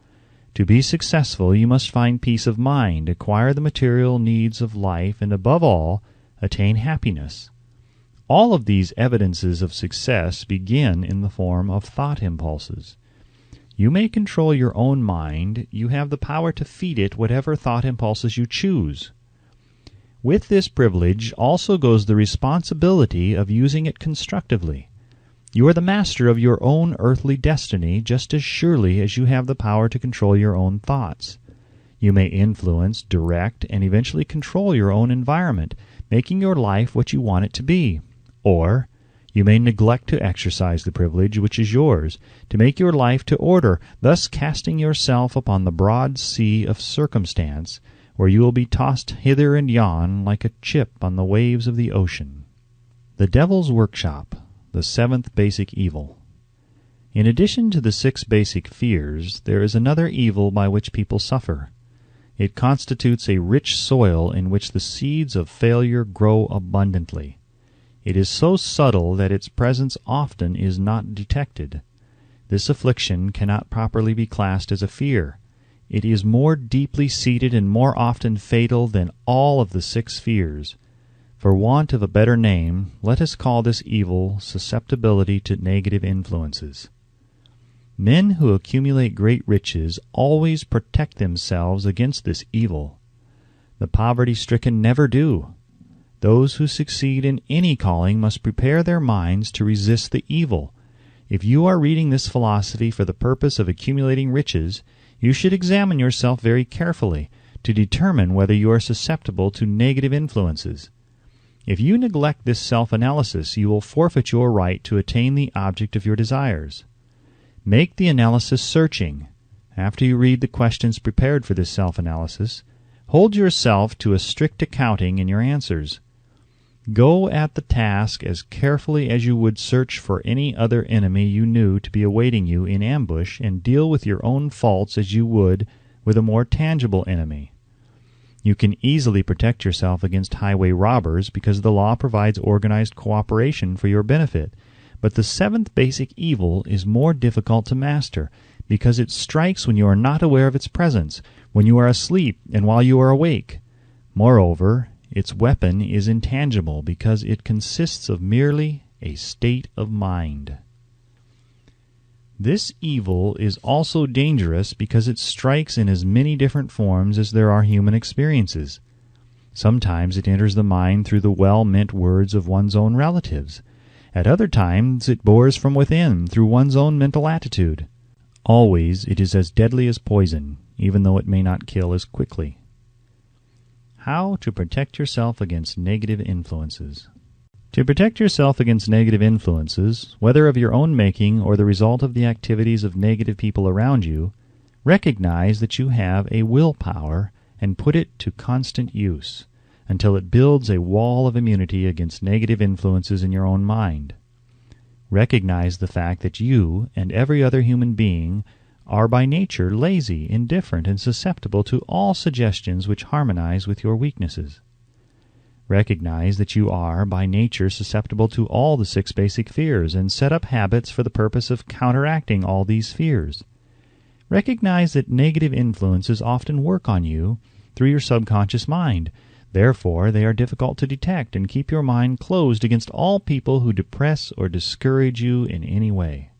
To be successful, you must find peace of mind, acquire the material needs of life, and above all, attain happiness. All of these evidences of success begin in the form of thought impulses. You may control your own mind. You have the power to feed it whatever thought impulses you choose. With this privilege also goes the responsibility of using it constructively. You are the master of your own earthly destiny just as surely as you have the power to control your own thoughts. You may influence, direct, and eventually control your own environment, making your life what you want it to be. Or you may neglect to exercise the privilege which is yours, to make your life to order, thus casting yourself upon the broad sea of circumstance, where you will be tossed hither and yon like a chip on the waves of the ocean. The Devil's Workshop, the 7th basic evil. In addition to the 6 basic fears, there is another evil by which people suffer. It constitutes a rich soil in which the seeds of failure grow abundantly. It is so subtle that its presence often is not detected. This affliction cannot properly be classed as a fear. It is more deeply seated and more often fatal than all of the 6 fears. For want of a better name, let us call this evil susceptibility to negative influences. Men who accumulate great riches always protect themselves against this evil. The poverty-stricken never do. Those who succeed in any calling must prepare their minds to resist the evil. If you are reading this philosophy for the purpose of accumulating riches, you should examine yourself very carefully to determine whether you are susceptible to negative influences. If you neglect this self-analysis, you will forfeit your right to attain the object of your desires. Make the analysis searching. After you read the questions prepared for this self-analysis, hold yourself to a strict accounting in your answers. Go at the task as carefully as you would search for any other enemy you knew to be awaiting you in ambush, and deal with your own faults as you would with a more tangible enemy. You can easily protect yourself against highway robbers because the law provides organized cooperation for your benefit. But the 7th basic evil is more difficult to master because it strikes when you are not aware of its presence, when you are asleep and while you are awake. Moreover, its weapon is intangible because it consists of merely a state of mind. This evil is also dangerous because it strikes in as many different forms as there are human experiences. Sometimes it enters the mind through the well-meant words of one's own relatives. At other times it bores from within through one's own mental attitude. Always it is as deadly as poison, even though it may not kill as quickly. How to protect yourself against negative influences. To protect yourself against negative influences, whether of your own making or the result of the activities of negative people around you, recognize that you have a willpower and put it to constant use until it builds a wall of immunity against negative influences in your own mind. Recognize the fact that you and every other human being are by nature lazy, indifferent, and susceptible to all suggestions which harmonize with your weaknesses. Recognize that you are, by nature, susceptible to all the 6 basic fears, and set up habits for the purpose of counteracting all these fears. Recognize that negative influences often work on you through your subconscious mind. Therefore, they are difficult to detect, and keep your mind closed against all people who depress or discourage you in any way.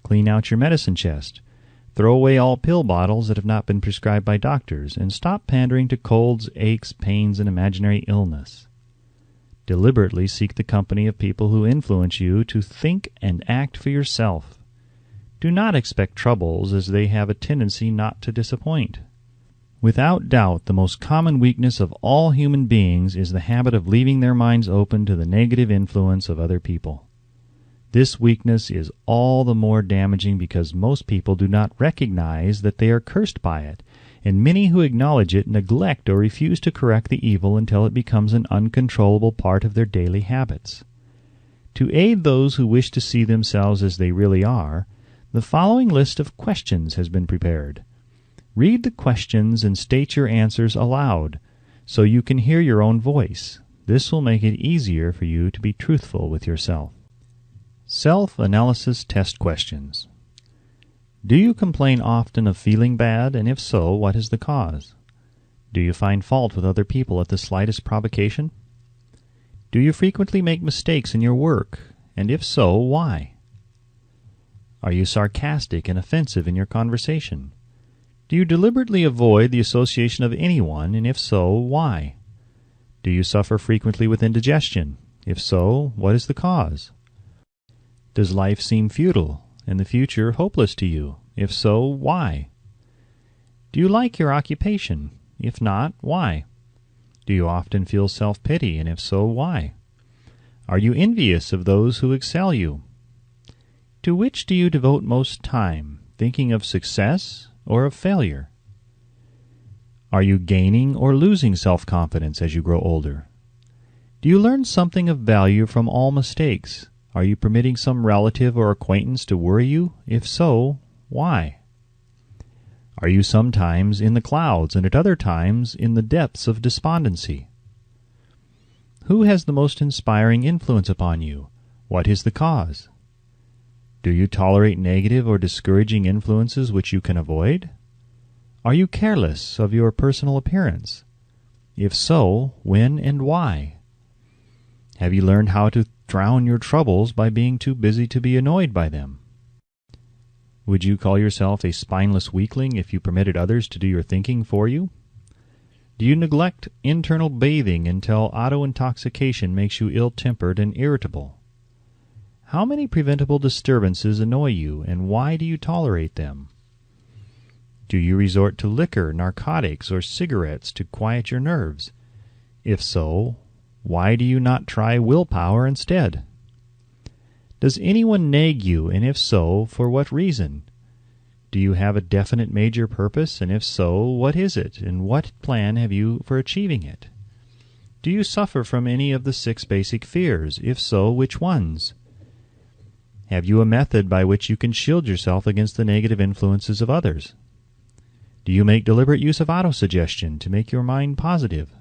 Clean out your medicine chest. Throw away all pill bottles that have not been prescribed by doctors, and stop pandering to colds, aches, pains, and imaginary illness. Deliberately seek the company of people who influence you to think and act for yourself. Do not expect troubles, as they have a tendency not to disappoint. Without doubt, the most common weakness of all human beings is the habit of leaving their minds open to the negative influence of other people. This weakness is all the more damaging because most people do not recognize that they are cursed by it, and many who acknowledge it neglect or refuse to correct the evil until it becomes an uncontrollable part of their daily habits. To aid those who wish to see themselves as they really are, the following list of questions has been prepared. Read the questions and state your answers aloud, so you can hear your own voice. This will make it easier for you to be truthful with yourself. Self-analysis test questions. Do you complain often of feeling bad, and if so, what is the cause? Do you find fault with other people at the slightest provocation? Do you frequently make mistakes in your work, and if so, why? Are you sarcastic and offensive in your conversation? Do you deliberately avoid the association of anyone, and if so, why? Do you suffer frequently with indigestion? If so, what is the cause? Does life seem futile and the future hopeless to you? If so, why? Do you like your occupation? If not, why? Do you often feel self-pity, and if so, why? Are you envious of those who excel you? To which do you devote most time, thinking of success or of failure? Are you gaining or losing self-confidence as you grow older? Do you learn something of value from all mistakes? Are you permitting some relative or acquaintance to worry you? If so, why? Are you sometimes in the clouds and at other times in the depths of despondency? Who has the most inspiring influence upon you? What is the cause? Do you tolerate negative or discouraging influences which you can avoid? Are you careless of your personal appearance? If so, when and why? Have you learned how to drown your troubles by being too busy to be annoyed by them? Would you call yourself a spineless weakling if you permitted others to do your thinking for you? Do you neglect internal bathing until auto-intoxication makes you ill-tempered and irritable? How many preventable disturbances annoy you, and why do you tolerate them? Do you resort to liquor, narcotics, or cigarettes to quiet your nerves? If so, why do you not try willpower instead? Does anyone nag you, and if so, for what reason? Do you have a definite major purpose, and if so, what is it, and what plan have you for achieving it? Do you suffer from any of the 6 basic fears? If so, which ones? Have you a method by which you can shield yourself against the negative influences of others? Do you make deliberate use of autosuggestion to make your mind positive?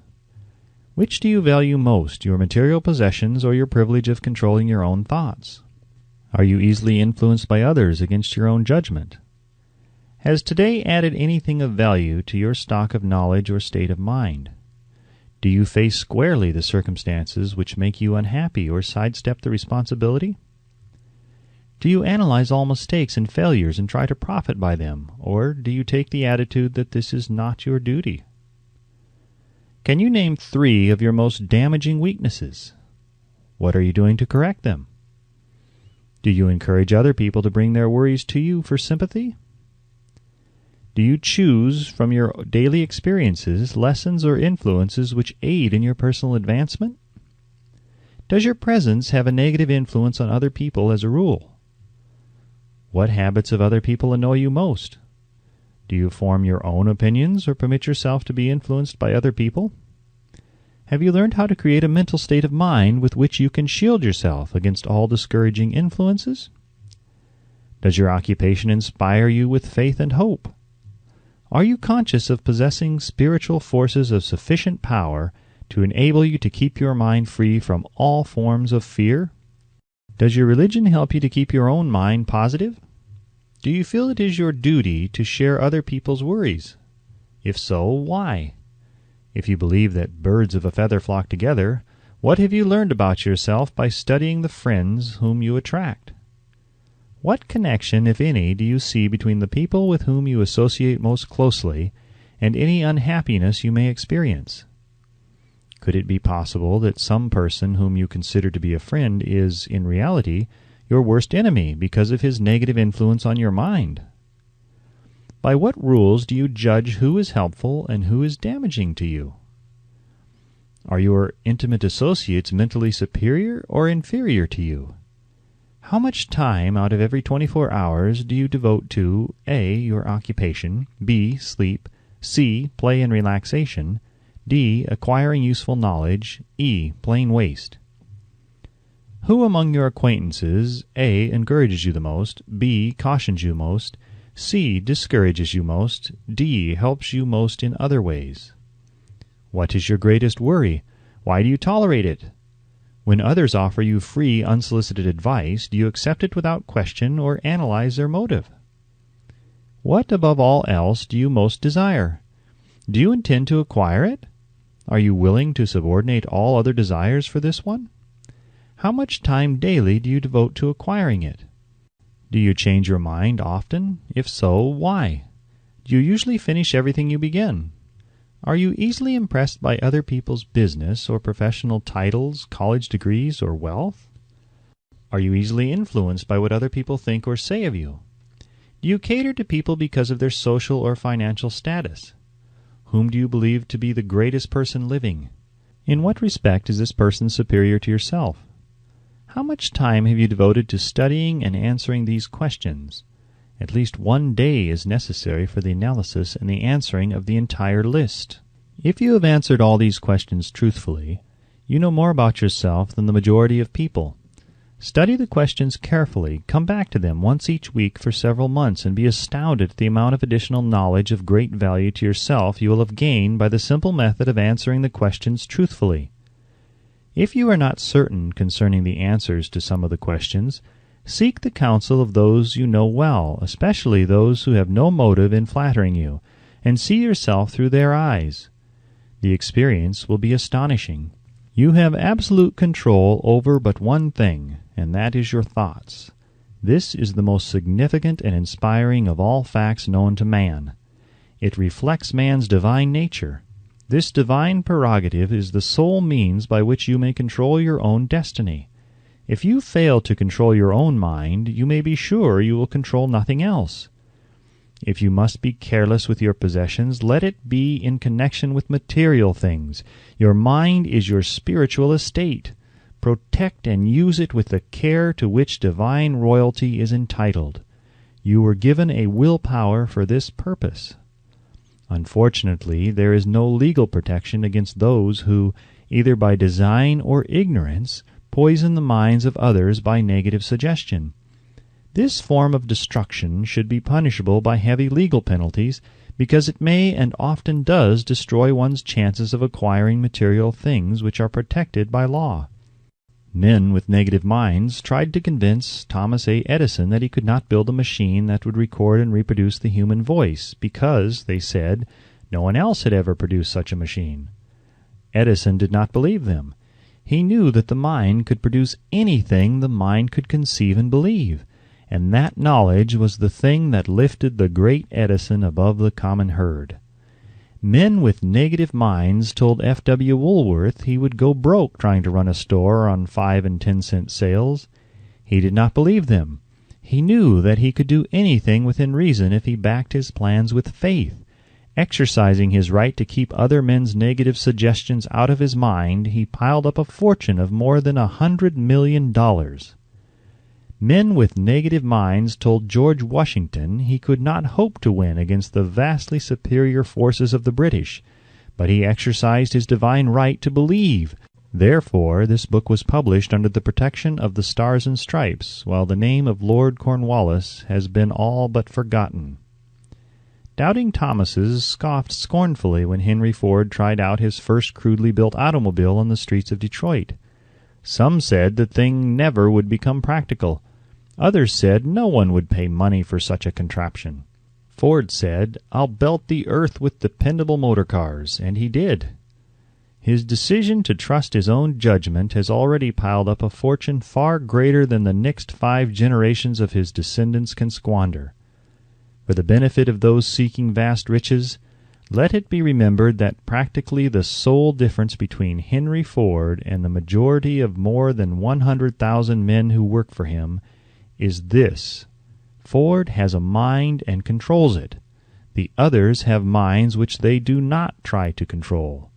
Which do you value most, your material possessions or your privilege of controlling your own thoughts? Are you easily influenced by others against your own judgment? Has today added anything of value to your stock of knowledge or state of mind? Do you face squarely the circumstances which make you unhappy or sidestep the responsibility? Do you analyze all mistakes and failures and try to profit by them, or do you take the attitude that this is not your duty? Can you name 3 of your most damaging weaknesses? What are you doing to correct them? Do you encourage other people to bring their worries to you for sympathy? Do you choose from your daily experiences lessons or influences which aid in your personal advancement? Does your presence have a negative influence on other people as a rule? What habits of other people annoy you most? Do you form your own opinions or permit yourself to be influenced by other people? Have you learned how to create a mental state of mind with which you can shield yourself against all discouraging influences? Does your occupation inspire you with faith and hope? Are you conscious of possessing spiritual forces of sufficient power to enable you to keep your mind free from all forms of fear? Does your religion help you to keep your own mind positive? Do you feel it is your duty to share other people's worries? If so, why? If you believe that birds of a feather flock together, what have you learned about yourself by studying the friends whom you attract? What connection, if any, do you see between the people with whom you associate most closely and any unhappiness you may experience? Could it be possible that some person whom you consider to be a friend is, in reality, your worst enemy because of his negative influence on your mind? By what rules do you judge who is helpful and who is damaging to you? Are your intimate associates mentally superior or inferior to you? How much time out of every 24 hours do you devote to A. your occupation, B. sleep, C. play and relaxation, D. acquiring useful knowledge, E. plain waste? Who among your acquaintances A. encourages you the most, B. cautions you most, C. discourages you most, D. helps you most in other ways? What is your greatest worry? Why do you tolerate it? When others offer you free, unsolicited advice, do you accept it without question or analyze their motive? What, above all else, do you most desire? Do you intend to acquire it? Are you willing to subordinate all other desires for this one? How much time daily do you devote to acquiring it? Do you change your mind often? If so, why? Do you usually finish everything you begin? Are you easily impressed by other people's business or professional titles, college degrees, or wealth? Are you easily influenced by what other people think or say of you? Do you cater to people because of their social or financial status? Whom do you believe to be the greatest person living? In what respect is this person superior to yourself? How much time have you devoted to studying and answering these questions? At least 1 day is necessary for the analysis and the answering of the entire list. If you have answered all these questions truthfully, you know more about yourself than the majority of people. Study the questions carefully, come back to them once each week for several months, and be astounded at the amount of additional knowledge of great value to yourself you will have gained by the simple method of answering the questions truthfully. If you are not certain concerning the answers to some of the questions, seek the counsel of those you know well, especially those who have no motive in flattering you, and see yourself through their eyes. The experience will be astonishing. You have absolute control over but one thing, and that is your thoughts. This is the most significant and inspiring of all facts known to man. It reflects man's divine nature. This divine prerogative is the sole means by which you may control your own destiny. If you fail to control your own mind, you may be sure you will control nothing else. If you must be careless with your possessions, let it be in connection with material things. Your mind is your spiritual estate. Protect and use it with the care to which divine royalty is entitled. You were given a will power for this purpose. Unfortunately, there is no legal protection against those who, either by design or ignorance, poison the minds of others by negative suggestion. This form of destruction should be punishable by heavy legal penalties, because it may and often does destroy one's chances of acquiring material things which are protected by law. Men with negative minds tried to convince Thomas A. Edison that he could not build a machine that would record and reproduce the human voice, because, they said, no one else had ever produced such a machine. Edison did not believe them. He knew that the mind could produce anything the mind could conceive and believe, and that knowledge was the thing that lifted the great Edison above the common herd. Men with negative minds told F.W. Woolworth he would go broke trying to run a store on 5 and 10-cent sales. He did not believe them. He knew that he could do anything within reason if he backed his plans with faith. Exercising his right to keep other men's negative suggestions out of his mind, he piled up a fortune of more than $100 million. Men with negative minds told George Washington he could not hope to win against the vastly superior forces of the British, but he exercised his divine right to believe. Therefore, this book was published under the protection of the Stars and Stripes, while the name of Lord Cornwallis has been all but forgotten. Doubting Thomases scoffed scornfully when Henry Ford tried out his first crudely built automobile on the streets of Detroit. Some said the thing never would become practical. Others said no one would pay money for such a contraption. Ford said, "I'll belt the earth with dependable motor cars," and he did. His decision to trust his own judgment has already piled up a fortune far greater than the next 5 generations of his descendants can squander. For the benefit of those seeking vast riches, let it be remembered that practically the sole difference between Henry Ford and the majority of more than 100,000 men who work for him is this: Ford has a mind and controls it. The others have minds which they do not try to control.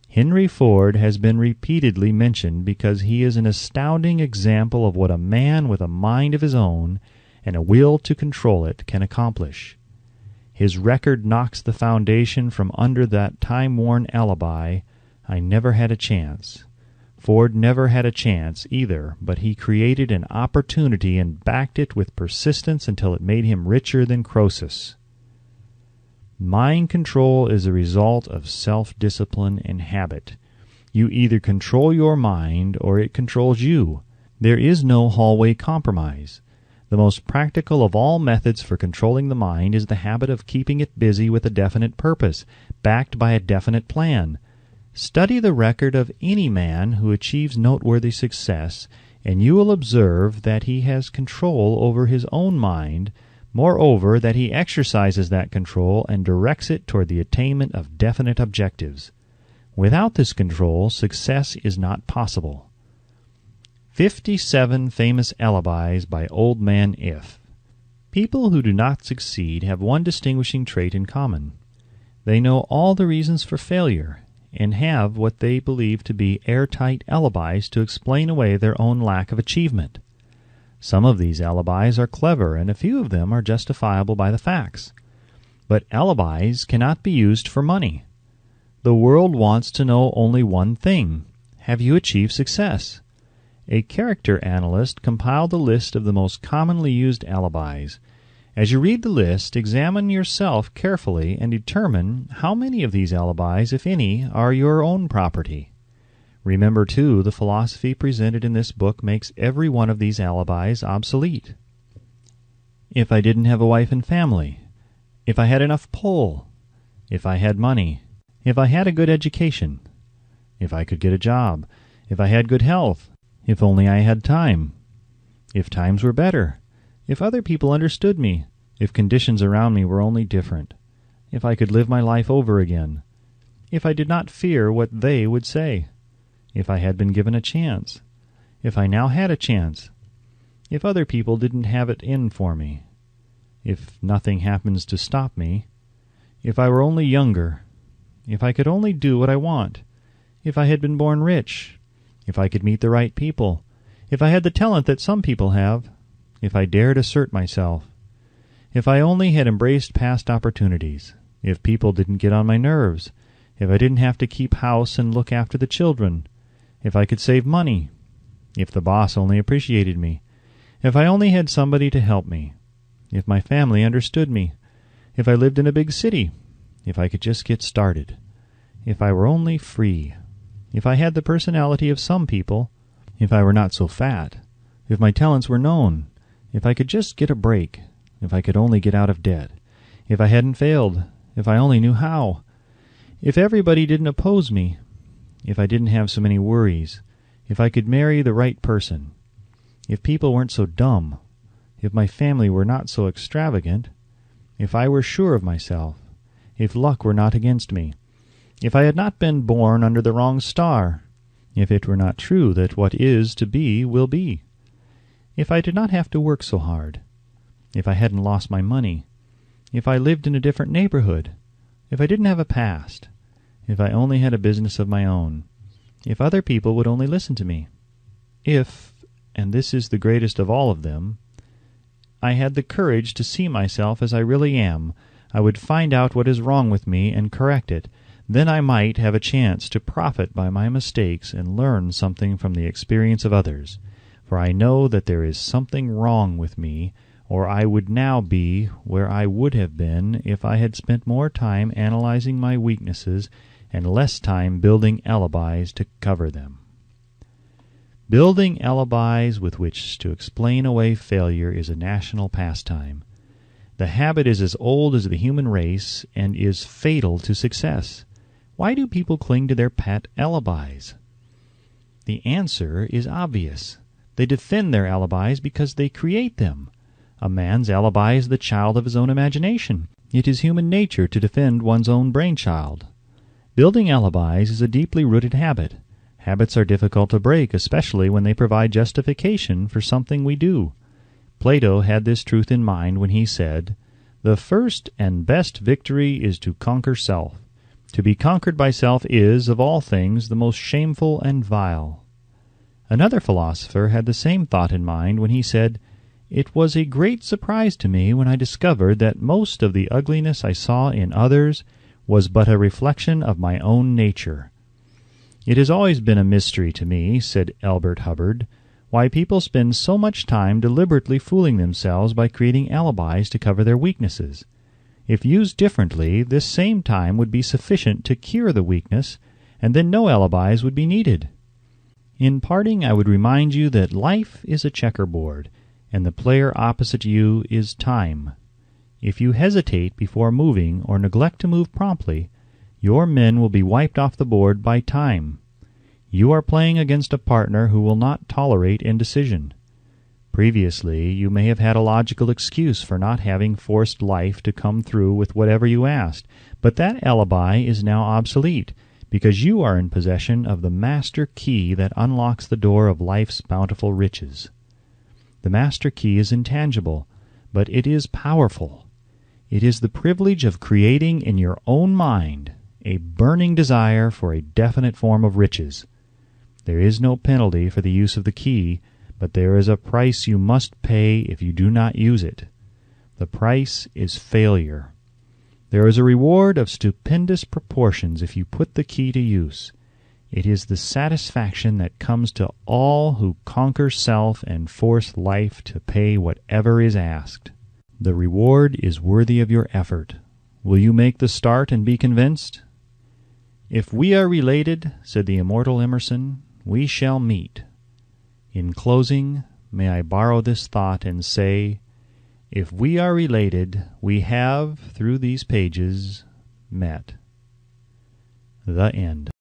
Henry Ford has been repeatedly mentioned because he is an astounding example of what a man with a mind of his own and a will to control it can accomplish. His record knocks the foundation from under that time-worn alibi, "I never had a chance." Ford never had a chance either, but he created an opportunity and backed it with persistence until it made him richer than Croesus. Mind control is a result of self-discipline and habit. You either control your mind or it controls you. There is no hallway compromise. The most practical of all methods for controlling the mind is the habit of keeping it busy with a definite purpose, backed by a definite plan. Study the record of any man who achieves noteworthy success, and you will observe that he has control over his own mind, moreover that he exercises that control and directs it toward the attainment of definite objectives. Without this control, success is not possible. 57 Famous Alibis by Old Man If. People who do not succeed have one distinguishing trait in common. They know all the reasons for failure, and have what they believe to be airtight alibis to explain away their own lack of achievement. Some of these alibis are clever, and a few of them are justifiable by the facts. But alibis cannot be used for money. The world wants to know only one thing: have you achieved success? A character analyst compiled a list of the most commonly used alibis. As you read the list, examine yourself carefully and determine how many of these alibis, if any, are your own property. Remember, too, the philosophy presented in this book makes every one of these alibis obsolete. If I didn't have a wife and family, if I had enough pull, if I had money, if I had a good education, if I could get a job, if I had good health, if only I had time, if times were better, if other people understood me, if conditions around me were only different, if I could live my life over again, if I did not fear what they would say, if I had been given a chance, if I now had a chance, if other people didn't have it in for me, if nothing happens to stop me, if I were only younger, if I could only do what I want, if I had been born rich, if I could meet the right people, if I had the talent that some people have, if I dared assert myself, if I only had embraced past opportunities, if people didn't get on my nerves, if I didn't have to keep house and look after the children, if I could save money, if the boss only appreciated me, if I only had somebody to help me, if my family understood me, if I lived in a big city, if I could just get started, if I were only free, if I had the personality of some people, if I were not so fat, if my talents were known, if I could just get a break, if I could only get out of debt, if I hadn't failed, if I only knew how, if everybody didn't oppose me, if I didn't have so many worries, if I could marry the right person, if people weren't so dumb, if my family were not so extravagant, if I were sure of myself, if luck were not against me, if I had not been born under the wrong star, if it were not true that what is to be will be, if I did not have to work so hard, if I hadn't lost my money, if I lived in a different neighborhood, if I didn't have a past, if I only had a business of my own, if other people would only listen to me, if, and this is the greatest of all of them, I had the courage to see myself as I really am, I would find out what is wrong with me and correct it. Then I might have a chance to profit by my mistakes and learn something from the experience of others. For I know that there is something wrong with me, or I would now be where I would have been if I had spent more time analyzing my weaknesses and less time building alibis to cover them. Building alibis with which to explain away failure is a national pastime. The habit is as old as the human race and is fatal to success. Why do people cling to their pet alibis? The answer is obvious. They defend their alibis because they create them. A man's alibi is the child of his own imagination. It is human nature to defend one's own brainchild. Building alibis is a deeply rooted habit. Habits are difficult to break, especially when they provide justification for something we do. Plato had this truth in mind when he said, "The first and best victory is to conquer self. To be conquered by self is, of all things, the most shameful and vile." Another philosopher had the same thought in mind when he said, "It was a great surprise to me when I discovered that most of the ugliness I saw in others was but a reflection of my own nature." "It has always been a mystery to me," said Elbert Hubbard, "why people spend so much time deliberately fooling themselves by creating alibis to cover their weaknesses. If used differently, this same time would be sufficient to cure the weakness, and then no alibis would be needed. In parting, I would remind you that life is a checkerboard, and the player opposite you is time. If you hesitate before moving or neglect to move promptly, your men will be wiped off the board by time. You are playing against a partner who will not tolerate indecision. Previously, you may have had a logical excuse for not having forced life to come through with whatever you asked, but that alibi is now obsolete, because you are in possession of the master key that unlocks the door of life's bountiful riches. The master key is intangible, but it is powerful. It is the privilege of creating in your own mind a burning desire for a definite form of riches. There is no penalty for the use of the key, but there is a price you must pay if you do not use it. The price is failure. There is a reward of stupendous proportions if you put the key to use. It is the satisfaction that comes to all who conquer self and force life to pay whatever is asked. The reward is worthy of your effort. Will you make the start and be convinced? If we are related, said the immortal Emerson, we shall meet. In closing, may I borrow this thought and say, if we are related, we have, through these pages, met. The End.